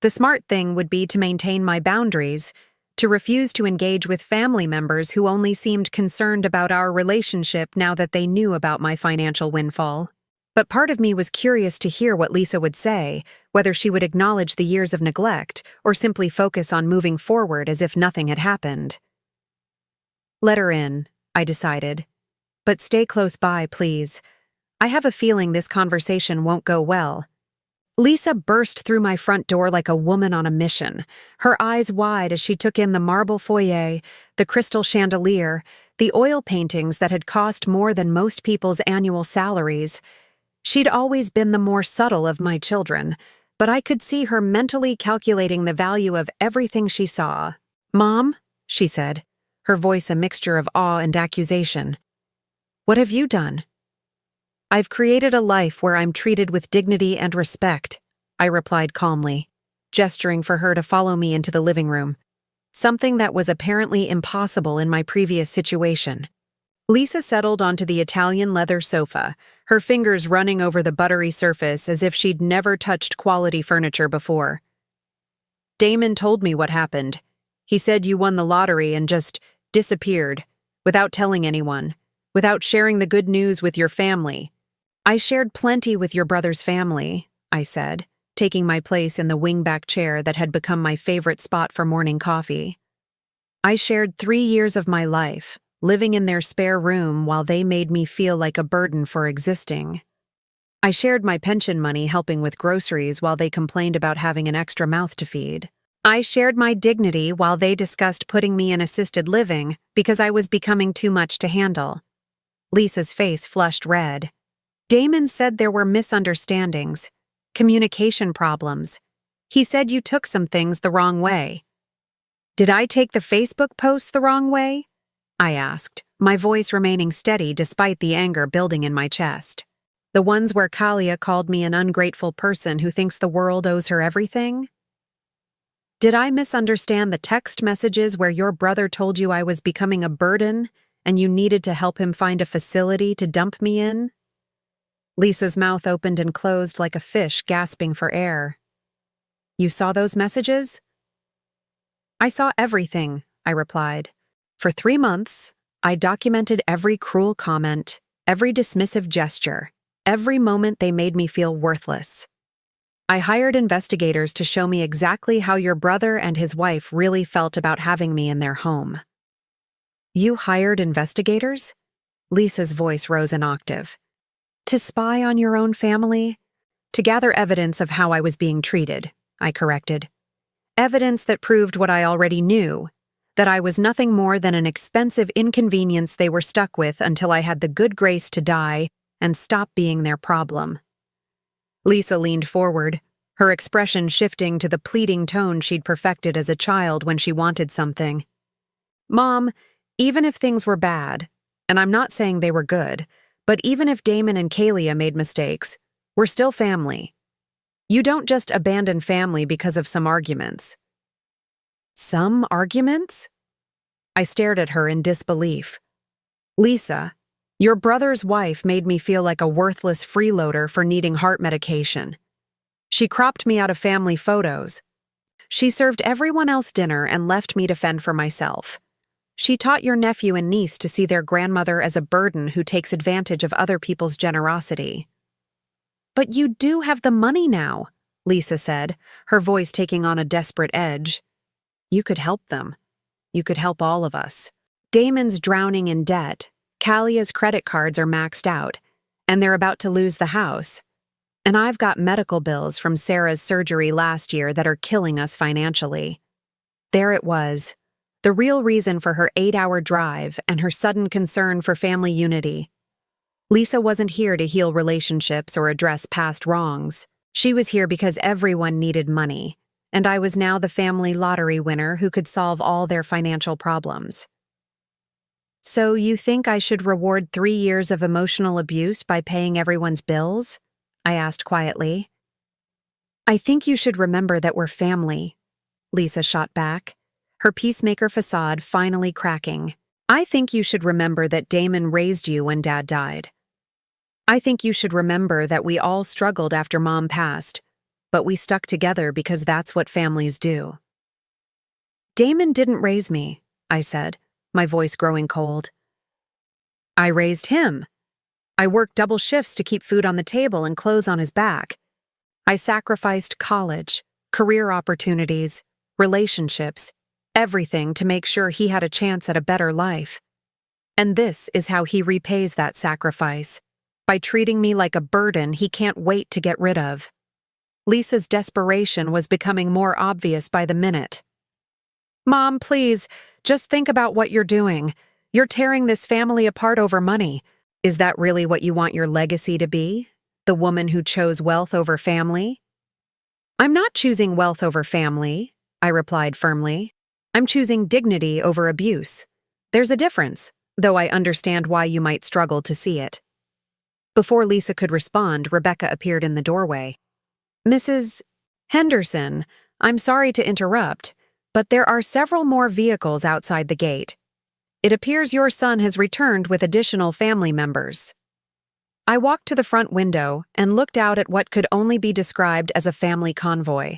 The smart thing would be to maintain my boundaries, to refuse to engage with family members who only seemed concerned about our relationship now that they knew about my financial windfall. But part of me was curious to hear what Lisa would say, whether she would acknowledge the years of neglect or simply focus on moving forward as if nothing had happened. "Let her in," I decided. "But stay close by, please. I have a feeling this conversation won't go well." Lisa burst through my front door like a woman on a mission, her eyes wide as she took in the marble foyer, the crystal chandelier, the oil paintings that had cost more than most people's annual salaries. She'd always been the more subtle of my children, but I could see her mentally calculating the value of everything she saw. "Mom," she said, her voice a mixture of awe and accusation. "What have you done?" "I've created a life where I'm treated with dignity and respect," I replied calmly, gesturing for her to follow me into the living room, something that was apparently impossible in my previous situation. Lisa settled onto the Italian leather sofa, her fingers running over the buttery surface as if she'd never touched quality furniture before. Damon told me what happened. He said you won the lottery and just disappeared, without telling anyone, without sharing the good news with your family. I shared plenty with your brother's family, I said, taking my place in the wingback chair that had become my favorite spot for morning coffee. I shared 3 years of my life, living in their spare room while they made me feel like a burden for existing. I shared my pension money helping with groceries while they complained about having an extra mouth to feed. I shared my dignity while they discussed putting me in assisted living because I was becoming too much to handle. Lisa's face flushed red. Damon said there were misunderstandings, communication problems. He said you took some things the wrong way. Did I take the Facebook posts the wrong way? I asked, my voice remaining steady despite the anger building in my chest. The ones where Kalia called me an ungrateful person who thinks the world owes her everything? Did I misunderstand the text messages where your brother told you I was becoming a burden and you needed to help him find a facility to dump me in? Lisa's mouth opened and closed like a fish gasping for air. You saw those messages? I saw everything, I replied. For 3 months, I documented every cruel comment, every dismissive gesture, every moment they made me feel worthless. I hired investigators to show me exactly how your brother and his wife really felt about having me in their home. You hired investigators? Lisa's voice rose an octave. To spy on your own family? To gather evidence of how I was being treated, I corrected. Evidence that proved what I already knew, that I was nothing more than an expensive inconvenience they were stuck with until I had the good grace to die and stop being their problem. Lisa leaned forward, her expression shifting to the pleading tone she'd perfected as a child when she wanted something. Mom, even if things were bad, and I'm not saying they were good, but even if Damon and Kalia made mistakes, we're still family. You don't just abandon family because of some arguments. Some arguments? I stared at her in disbelief. Lisa, your brother's wife made me feel like a worthless freeloader for needing heart medication. She cropped me out of family photos. She served everyone else dinner and left me to fend for myself. She taught your nephew and niece to see their grandmother as a burden who takes advantage of other people's generosity. But you do have the money now, Lisa said, her voice taking on a desperate edge. You could help them. You could help all of us. Damon's drowning in debt. Kalia's credit cards are maxed out, and they're about to lose the house. And I've got medical bills from Sarah's surgery last year that are killing us financially. There it was, the real reason for her 8-hour drive and her sudden concern for family unity. Lisa wasn't here to heal relationships or address past wrongs. She was here because everyone needed money, and I was now the family lottery winner who could solve all their financial problems. So you think I should reward 3 years of emotional abuse by paying everyone's bills? I asked quietly. I think you should remember that we're family, Lisa shot back, her peacemaker facade finally cracking. I think you should remember that Damon raised you when Dad died. I think you should remember that we all struggled after Mom passed, but we stuck together because that's what families do. Damon didn't raise me, I said, my voice growing cold. I raised him. I worked double shifts to keep food on the table and clothes on his back. I sacrificed college, career opportunities, relationships, everything to make sure he had a chance at a better life. And this is how he repays that sacrifice, by treating me like a burden he can't wait to get rid of. Lisa's desperation was becoming more obvious by the minute. Mom, please, just think about what you're doing. You're tearing this family apart over money. Is that really what you want your legacy to be? The woman who chose wealth over family? I'm not choosing wealth over family, I replied firmly. I'm choosing dignity over abuse. There's a difference, though I understand why you might struggle to see it. Before Lisa could respond, Rebecca appeared in the doorway. Mrs. Henderson, I'm sorry to interrupt, but there are several more vehicles outside the gate. It appears your son has returned with additional family members. I walked to the front window and looked out at what could only be described as a family convoy.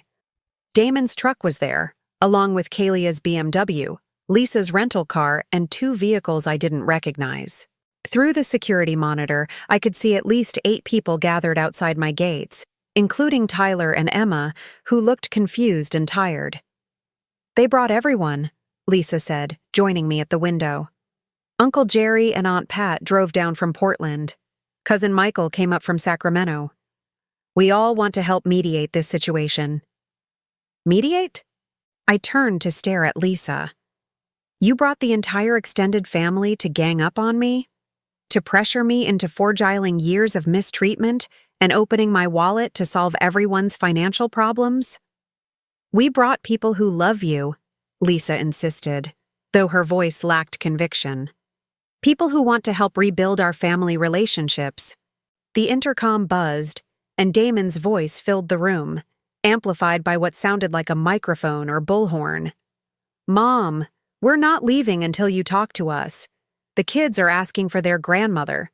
Damon's truck was there, along with Kalia's BMW, Lisa's rental car, and 2 vehicles I didn't recognize. Through the security monitor, I could see at least 8 people gathered outside my gates, including Tyler and Emma, who looked confused and tired. "They brought everyone," Lisa said, joining me at the window. "Uncle Jerry and Aunt Pat drove down from Portland. Cousin Michael came up from Sacramento. We all want to help mediate this situation." "Mediate?" I turned to stare at Lisa. "You brought the entire extended family to gang up on me? To pressure me into foregiling years of mistreatment and opening my wallet to solve everyone's financial problems?" "We brought people who love you," Lisa insisted, though her voice lacked conviction. "People who want to help rebuild our family relationships." The intercom buzzed, and Damon's voice filled the room, amplified by what sounded like a microphone or bullhorn. "Mom, we're not leaving until you talk to us. The kids are asking for their grandmother.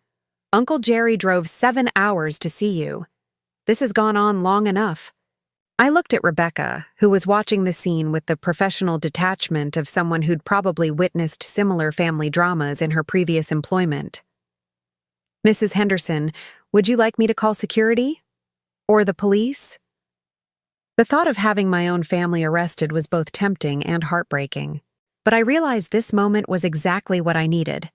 Uncle Jerry drove 7 hours to see you. This has gone on long enough." I looked at Rebecca, who was watching the scene with the professional detachment of someone who'd probably witnessed similar family dramas in her previous employment. "Mrs. Henderson, would you like me to call security? Or the police?" The thought of having my own family arrested was both tempting and heartbreaking, but I realized this moment was exactly what I needed.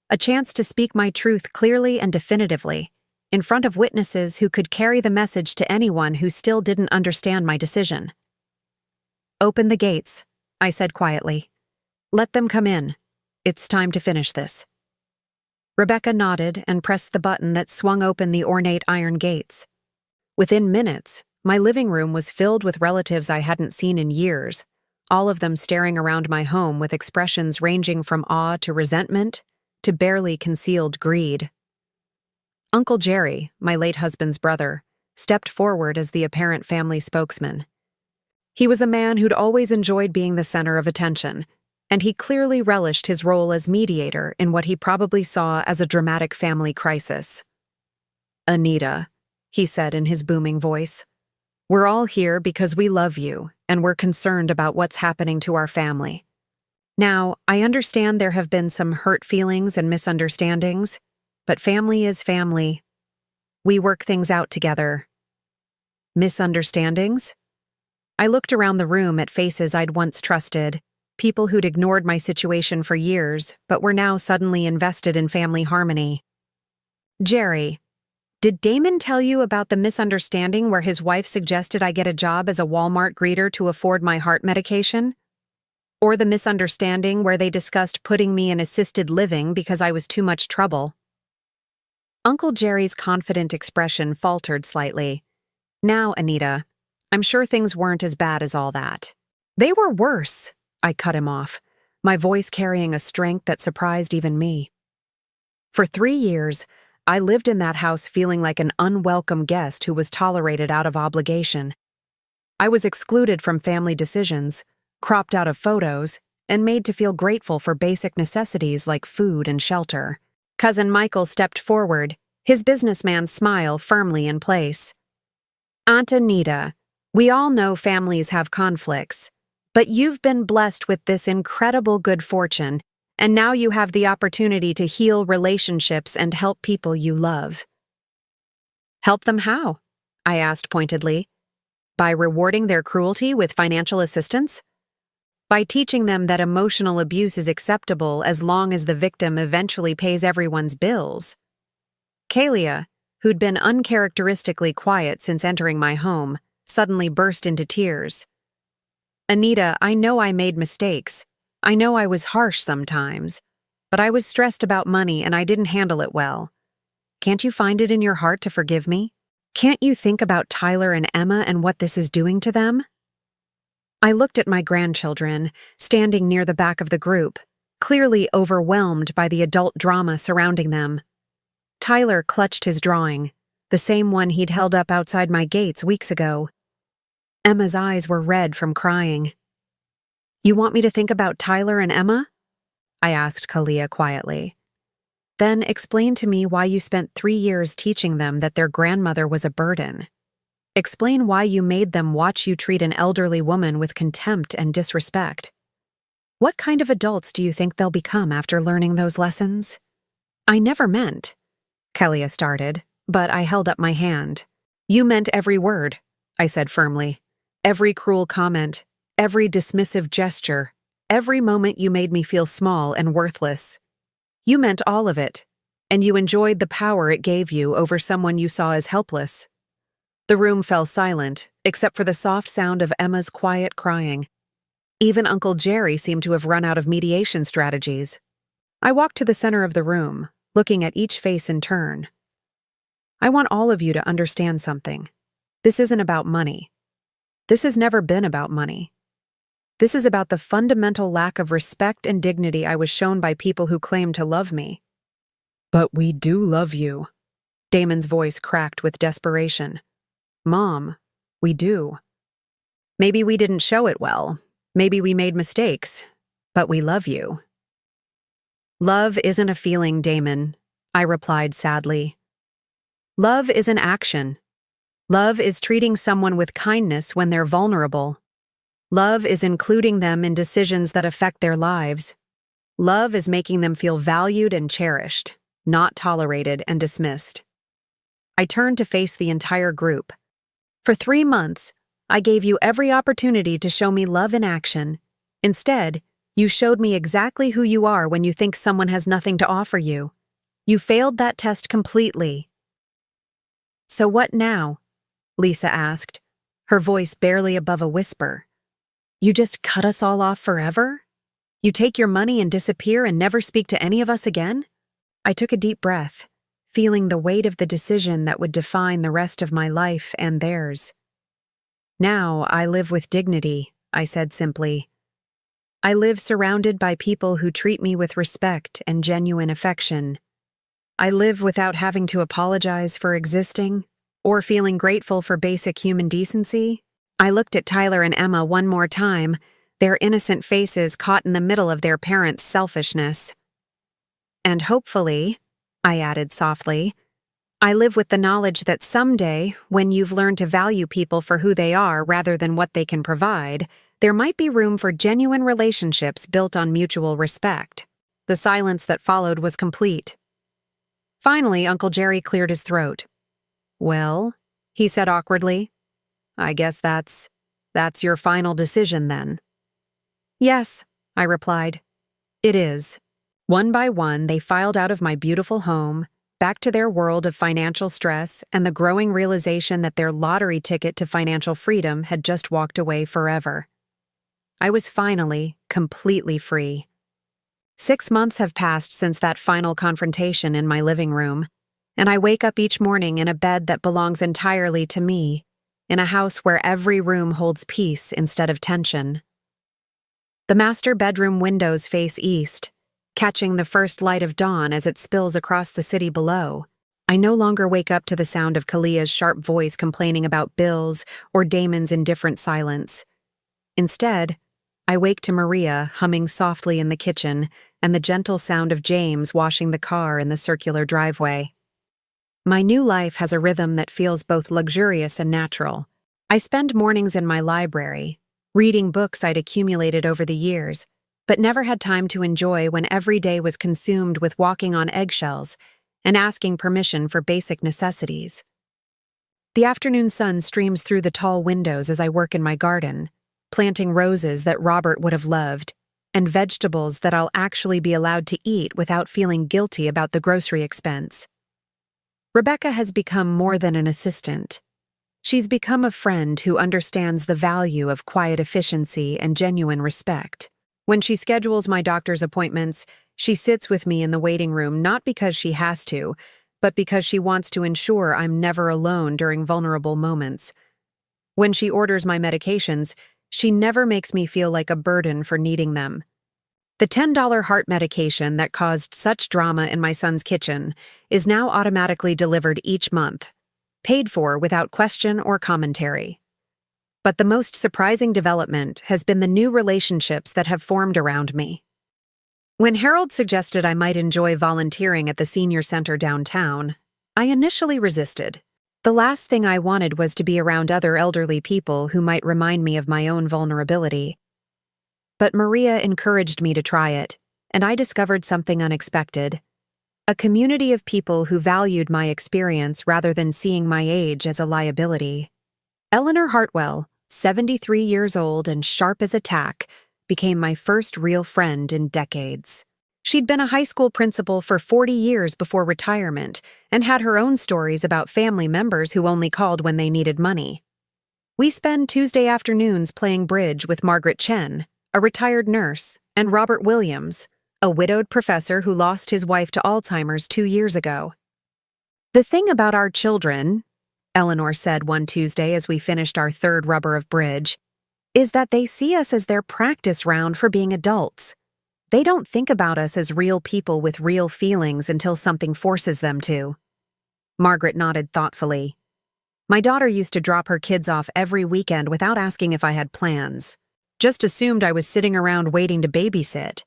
A chance to speak my truth clearly and definitively, in front of witnesses who could carry the message to anyone who still didn't understand my decision. "Open the gates," I said quietly. "Let them come in. It's time to finish this." Rebecca nodded and pressed the button that swung open the ornate iron gates. Within minutes, my living room was filled with relatives I hadn't seen in years, all of them staring around my home with expressions ranging from awe to resentment to barely concealed greed. Uncle Jerry, my late husband's brother, stepped forward as the apparent family spokesman. He was a man who'd always enjoyed being the center of attention, and he clearly relished his role as mediator in what he probably saw as a dramatic family crisis. "Anita," he said in his booming voice, "we're all here because we love you, and we're concerned about what's happening to our family. Now, I understand there have been some hurt feelings and misunderstandings, but family is family. We work things out together." "Misunderstandings?" I looked around the room at faces I'd once trusted, people who'd ignored my situation for years, but were now suddenly invested in family harmony. "Jerry, did Damon tell you about the misunderstanding where his wife suggested I get a job as a Walmart greeter to afford my heart medication? Or the misunderstanding where they discussed putting me in assisted living because I was too much trouble?" Uncle Jerry's confident expression faltered slightly. "Now, Anita, I'm sure things weren't as bad as all that." "They were worse," I cut him off, my voice carrying a strength that surprised even me. "For 3 years, I lived in that house feeling like an unwelcome guest who was tolerated out of obligation. I was excluded from family decisions, cropped out of photos, and made to feel grateful for basic necessities like food and shelter." Cousin Michael stepped forward, his businessman smile firmly in place. "Aunt Anita, we all know families have conflicts, but you've been blessed with this incredible good fortune, and now you have the opportunity to heal relationships and help people you love." "Help them how?" I asked pointedly. "By rewarding their cruelty with financial assistance? By teaching them that emotional abuse is acceptable as long as the victim eventually pays everyone's bills?" Kalia, who'd been uncharacteristically quiet since entering my home, suddenly burst into tears. "Anita, I know I made mistakes. I know I was harsh sometimes. But I was stressed about money and I didn't handle it well. Can't you find it in your heart to forgive me? Can't you think about Tyler and Emma and what this is doing to them?" I looked at my grandchildren, standing near the back of the group, clearly overwhelmed by the adult drama surrounding them. Tyler clutched his drawing, the same one he'd held up outside my gates weeks ago. Emma's eyes were red from crying. "You want me to think about Tyler and Emma?" I asked Kalia quietly. Then explain to me why you spent 3 years teaching them that their grandmother was a burden. Explain why you made them watch you treat an elderly woman with contempt and disrespect. What kind of adults do you think they'll become after learning those lessons? I never meant, Kelia started, but I held up my hand. You meant every word, I said firmly. Every cruel comment, every dismissive gesture, every moment you made me feel small and worthless. You meant all of it, and you enjoyed the power it gave you over someone you saw as helpless. The room fell silent, except for the soft sound of Emma's quiet crying. Even Uncle Jerry seemed to have run out of mediation strategies. I walked to the center of the room, looking at each face in turn. I want all of you to understand something. This isn't about money. This has never been about money. This is about the fundamental lack of respect and dignity I was shown by people who claim to love me. But we do love you. Damon's voice cracked with desperation. Mom, we do. Maybe we didn't show it well. Maybe we made mistakes. But we love you. Love isn't a feeling, Damon, I replied sadly. Love is an action. Love is treating someone with kindness when they're vulnerable. Love is including them in decisions that affect their lives. Love is making them feel valued and cherished, not tolerated and dismissed. I turned to face the entire group. For 3 months, I gave you every opportunity to show me love in action. Instead, you showed me exactly who you are when you think someone has nothing to offer you. You failed that test completely. So what now? Lisa asked, her voice barely above a whisper. You just cut us all off forever? You take your money and disappear and never speak to any of us again? I took a deep breath, feeling the weight of the decision that would define the rest of my life and theirs. Now I live with dignity, I said simply. I live surrounded by people who treat me with respect and genuine affection. I live without having to apologize for existing or feeling grateful for basic human decency. I looked at Tyler and Emma one more time, their innocent faces caught in the middle of their parents' selfishness. And hopefully, I added softly, I live with the knowledge that someday, when you've learned to value people for who they are rather than what they can provide, there might be room for genuine relationships built on mutual respect. The silence that followed was complete. Finally, Uncle Jerry cleared his throat. Well, he said awkwardly, I guess that's your final decision then. Yes, I replied. It is. One by one, they filed out of my beautiful home, back to their world of financial stress and the growing realization that their lottery ticket to financial freedom had just walked away forever. I was finally, completely free. 6 months have passed since that final confrontation in my living room, and I wake up each morning in a bed that belongs entirely to me, in a house where every room holds peace instead of tension. The master bedroom windows face east, catching the first light of dawn as it spills across the city below. I no longer wake up to the sound of Kalia's sharp voice complaining about bills or Damon's indifferent silence. Instead, I wake to Maria humming softly in the kitchen and the gentle sound of James washing the car in the circular driveway. My new life has a rhythm that feels both luxurious and natural. I spend mornings in my library, reading books I'd accumulated over the years, but never had time to enjoy when every day was consumed with walking on eggshells and asking permission for basic necessities. The afternoon sun streams through the tall windows as I work in my garden, planting roses that Robert would have loved, and vegetables that I'll actually be allowed to eat without feeling guilty about the grocery expense. Rebecca has become more than an assistant. She's become a friend who understands the value of quiet efficiency and genuine respect. When she schedules my doctor's appointments, she sits with me in the waiting room not because she has to, but because she wants to ensure I'm never alone during vulnerable moments. When she orders my medications, she never makes me feel like a burden for needing them. The $10 heart medication that caused such drama in my son's kitchen is now automatically delivered each month, paid for without question or commentary. But the most surprising development has been the new relationships that have formed around me. When Harold suggested I might enjoy volunteering at the senior center downtown, I initially resisted. The last thing I wanted was to be around other elderly people who might remind me of my own vulnerability. But Maria encouraged me to try it, and I discovered something unexpected. A community of people who valued my experience rather than seeing my age as a liability. Eleanor Hartwell, 73 years old and sharp as a tack, became my first real friend in decades. She'd been a high school principal for 40 years before retirement and had her own stories about family members who only called when they needed money. We spend Tuesday afternoons playing bridge with Margaret Chen, a retired nurse, and Robert Williams, a widowed professor who lost his wife to Alzheimer's 2 years ago. "The thing about our children," Eleanor said one Tuesday as we finished our third rubber of bridge, "is that they see us as their practice round for being adults. They don't think about us as real people with real feelings until something forces them to." Margaret nodded thoughtfully. "My daughter used to drop her kids off every weekend without asking if I had plans. Just assumed I was sitting around waiting to babysit.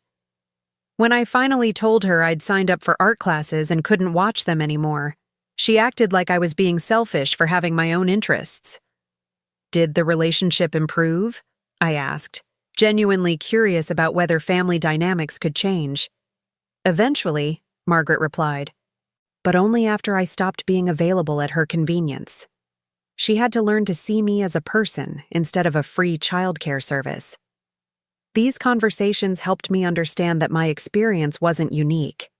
When I finally told her I'd signed up for art classes and couldn't watch them anymore, she acted like I was being selfish for having my own interests." "Did the relationship improve?" I asked, genuinely curious about whether family dynamics could change. "Eventually," Margaret replied, "but only after I stopped being available at her convenience. She had to learn to see me as a person instead of a free childcare service." These conversations helped me understand that my experience wasn't unique.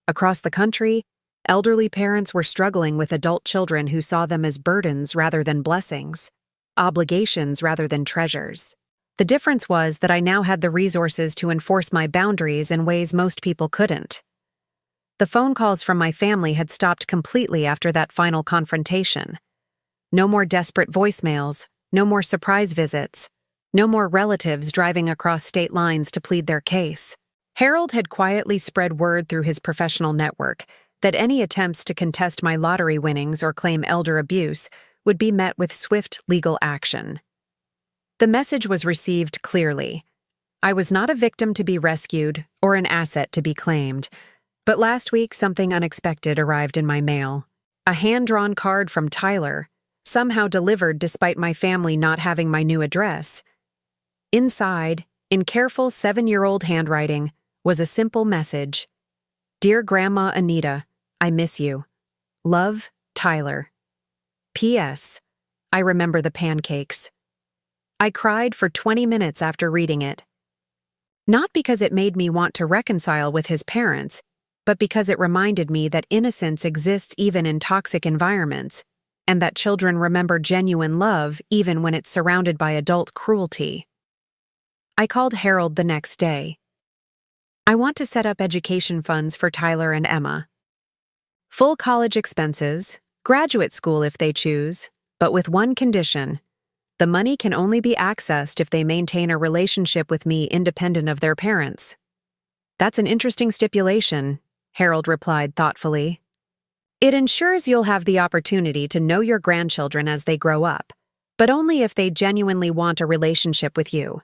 Across the country, elderly parents were struggling with adult children who saw them as burdens rather than blessings, obligations rather than treasures. The difference was that I now had the resources to enforce my boundaries in ways most people couldn't. The phone calls from my family had stopped completely after that final confrontation. No more desperate voicemails, no more surprise visits, no more relatives driving across state lines to plead their case. Harold had quietly spread word through his professional network that any attempts to contest my lottery winnings or claim elder abuse would be met with swift legal action. The message was received clearly. I was not a victim to be rescued or an asset to be claimed. But last week, something unexpected arrived in my mail. A hand-drawn card from Tyler, somehow delivered despite my family not having my new address. Inside, in careful 7-year-old handwriting, was a simple message. "Dear Grandma Anita, I miss you. Love, Tyler. P.S. I remember the pancakes." I cried for 20 minutes after reading it. Not because it made me want to reconcile with his parents, but because it reminded me that innocence exists even in toxic environments, and that children remember genuine love even when it's surrounded by adult cruelty. I called Harold the next day. "I want to set up education funds for Tyler and Emma. Full college expenses, graduate school if they choose, but with one condition. The money can only be accessed if they maintain a relationship with me independent of their parents." "That's an interesting stipulation," Harold replied thoughtfully. "It ensures you'll have the opportunity to know your grandchildren as they grow up, but only if they genuinely want a relationship with you."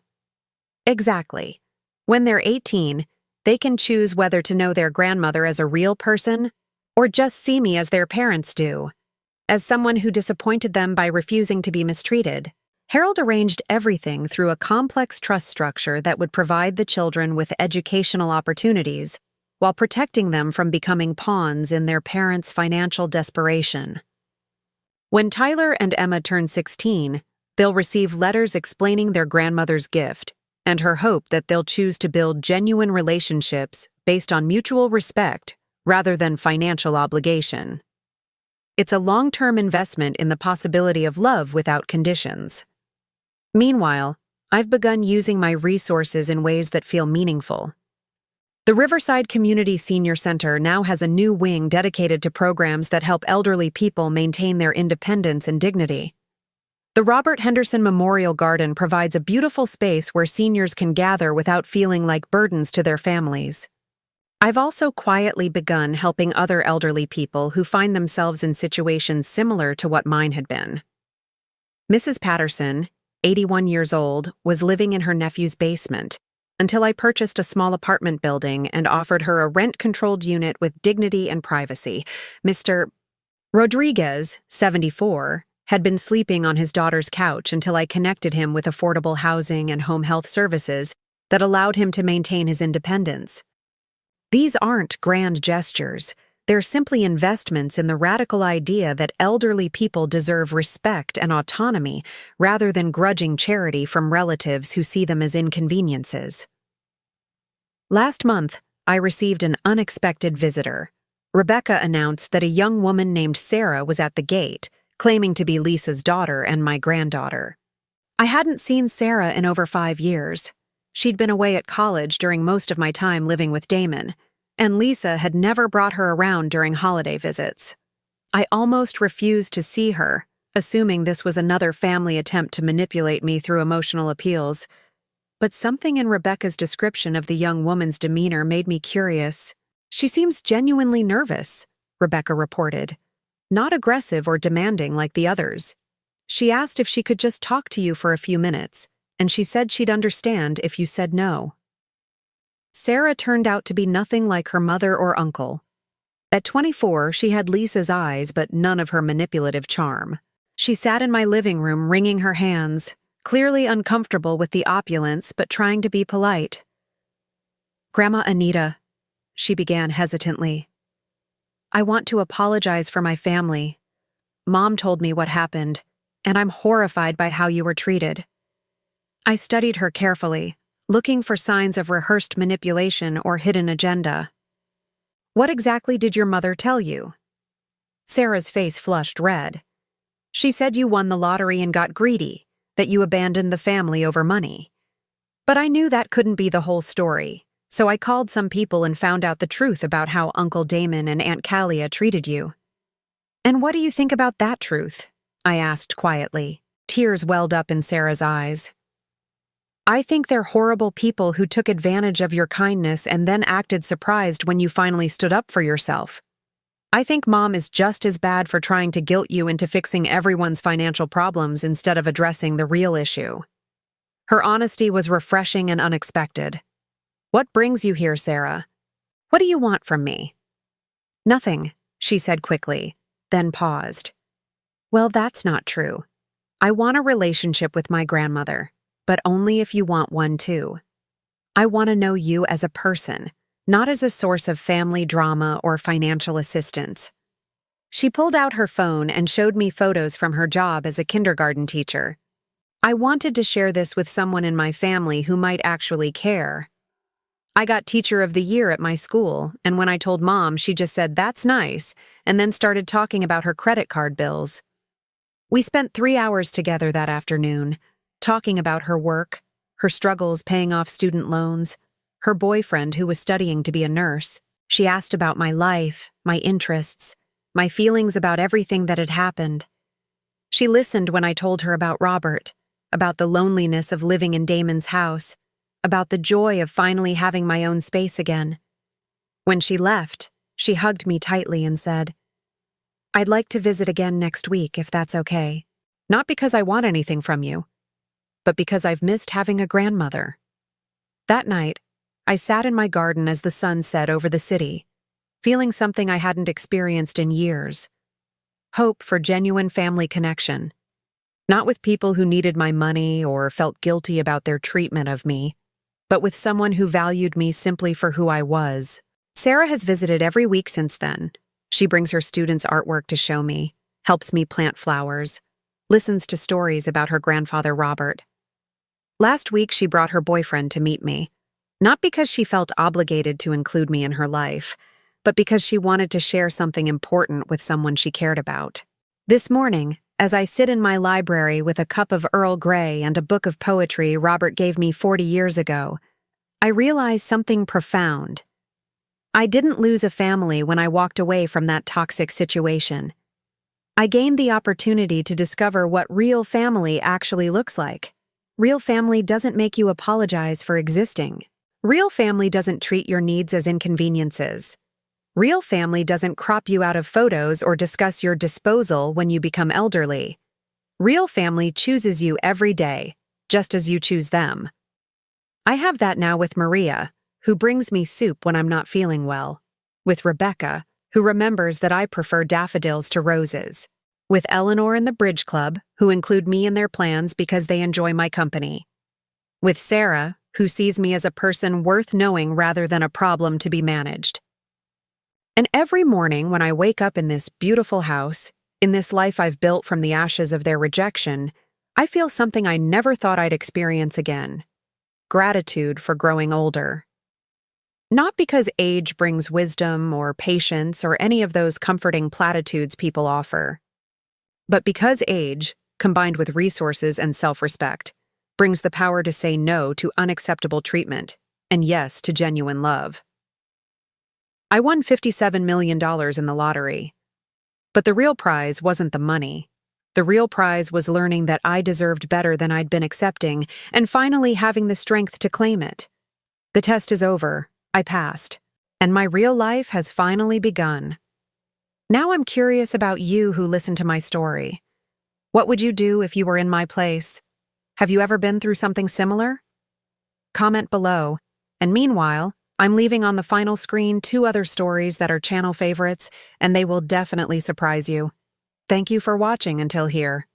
Exactly. When they're 18, they can choose whether to know their grandmother as a real person or just see me as their parents do, as someone who disappointed them by refusing to be mistreated. Harold arranged everything through a complex trust structure that would provide the children with educational opportunities while protecting them from becoming pawns in their parents' financial desperation. When Tyler and Emma turn 16, they'll receive letters explaining their grandmother's gift and her hope that they'll choose to build genuine relationships based on mutual respect rather than financial obligation. It's a long-term investment in the possibility of love without conditions. Meanwhile, I've begun using my resources in ways that feel meaningful. The Riverside Community Senior Center now has a new wing dedicated to programs that help elderly people maintain their independence and dignity. The Robert Henderson Memorial Garden provides a beautiful space where seniors can gather without feeling like burdens to their families. I've also quietly begun helping other elderly people who find themselves in situations similar to what mine had been. Mrs. Patterson, 81 years old, was living in her nephew's basement, until I purchased a small apartment building and offered her a rent-controlled unit with dignity and privacy. Mr. Rodriguez, 74, had been sleeping on his daughter's couch until I connected him with affordable housing and home health services that allowed him to maintain his independence. These aren't grand gestures. They're simply investments in the radical idea that elderly people deserve respect and autonomy rather than grudging charity from relatives who see them as inconveniences. Last month, I received an unexpected visitor. Rebecca announced that a young woman named Sarah was at the gate, claiming to be Lisa's daughter and my granddaughter. I hadn't seen Sarah in over 5 years. She'd been away at college during most of my time living with Damon, and Lisa had never brought her around during holiday visits. I almost refused to see her, assuming this was another family attempt to manipulate me through emotional appeals. But something in Rebecca's description of the young woman's demeanor made me curious. "She seems genuinely nervous," Rebecca reported. "Not aggressive or demanding like the others. She asked if she could just talk to you for a few minutes, and she said she'd understand if you said no." Sarah turned out to be nothing like her mother or uncle. At 24, she had Lisa's eyes but none of her manipulative charm. She sat in my living room wringing her hands, clearly uncomfortable with the opulence but trying to be polite. "Grandma Anita," she began hesitantly, "I want to apologize for my family. Mom told me what happened, and I'm horrified by how you were treated." I studied her carefully, looking for signs of rehearsed manipulation or hidden agenda. "What exactly did your mother tell you?" Sarah's face flushed red. "She said you won the lottery and got greedy, that you abandoned the family over money. But I knew that couldn't be the whole story, so I called some people and found out the truth about how Uncle Damon and Aunt Callia treated you." "And what do you think about that truth?" I asked quietly. Tears welled up in Sarah's eyes. "I think they're horrible people who took advantage of your kindness and then acted surprised when you finally stood up for yourself. I think Mom is just as bad for trying to guilt you into fixing everyone's financial problems instead of addressing the real issue." Her honesty was refreshing and unexpected. "What brings you here, Sarah? What do you want from me?" "Nothing," she said quickly, then paused. "Well, that's not true. I want a relationship with my grandmother, but only if you want one too. I want to know you as a person, not as a source of family drama or financial assistance." She pulled out her phone and showed me photos from her job as a kindergarten teacher. I wanted to share this with someone in my family who might actually care. I got Teacher of the Year at my school, and when I told Mom, she just said, "That's nice," and then started talking about her credit card bills. We spent 3 hours together that afternoon, talking about her work, her struggles paying off student loans, her boyfriend who was studying to be a nurse. She asked about my life, my interests, my feelings about everything that had happened. She listened when I told her about Robert, about the loneliness of living in Damon's house, about the joy of finally having my own space again. When she left, she hugged me tightly and said, "I'd like to visit again next week if that's okay. Not because I want anything from you, but because I've missed having a grandmother." That night, I sat in my garden as the sun set over the city, feeling something I hadn't experienced in years. Hope for genuine family connection. Not with people who needed my money or felt guilty about their treatment of me, but with someone who valued me simply for who I was. Sarah has visited every week since then. She brings her students' artwork to show me, helps me plant flowers, listens to stories about her grandfather Robert. Last week, she brought her boyfriend to meet me, not because she felt obligated to include me in her life, but because she wanted to share something important with someone she cared about. This morning, as I sit in my library with a cup of Earl Grey and a book of poetry Robert gave me 40 years ago, I realize something profound. I didn't lose a family when I walked away from that toxic situation. I gained the opportunity to discover what real family actually looks like. Real family doesn't make you apologize for existing. Real family doesn't treat your needs as inconveniences. Real family doesn't crop you out of photos or discuss your disposal when you become elderly. Real family chooses you every day, just as you choose them. I have that now with Maria, who brings me soup when I'm not feeling well. With Rebecca, who remembers that I prefer daffodils to roses. With Eleanor and the Bridge Club, who include me in their plans because they enjoy my company. With Sarah, who sees me as a person worth knowing rather than a problem to be managed. And every morning when I wake up in this beautiful house, in this life I've built from the ashes of their rejection, I feel something I never thought I'd experience again. Gratitude for growing older. Not because age brings wisdom or patience or any of those comforting platitudes people offer, but because age, combined with resources and self-respect, brings the power to say no to unacceptable treatment and yes to genuine love. I won $57 million in the lottery. But the real prize wasn't the money. The real prize was learning that I deserved better than I'd been accepting and finally having the strength to claim it. The test is over. I passed. And my real life has finally begun. Now I'm curious about you who listen to my story. What would you do if you were in my place? Have you ever been through something similar? Comment below. And meanwhile, I'm leaving on the final screen 2 other stories that are channel favorites, and they will definitely surprise you. Thank you for watching until here.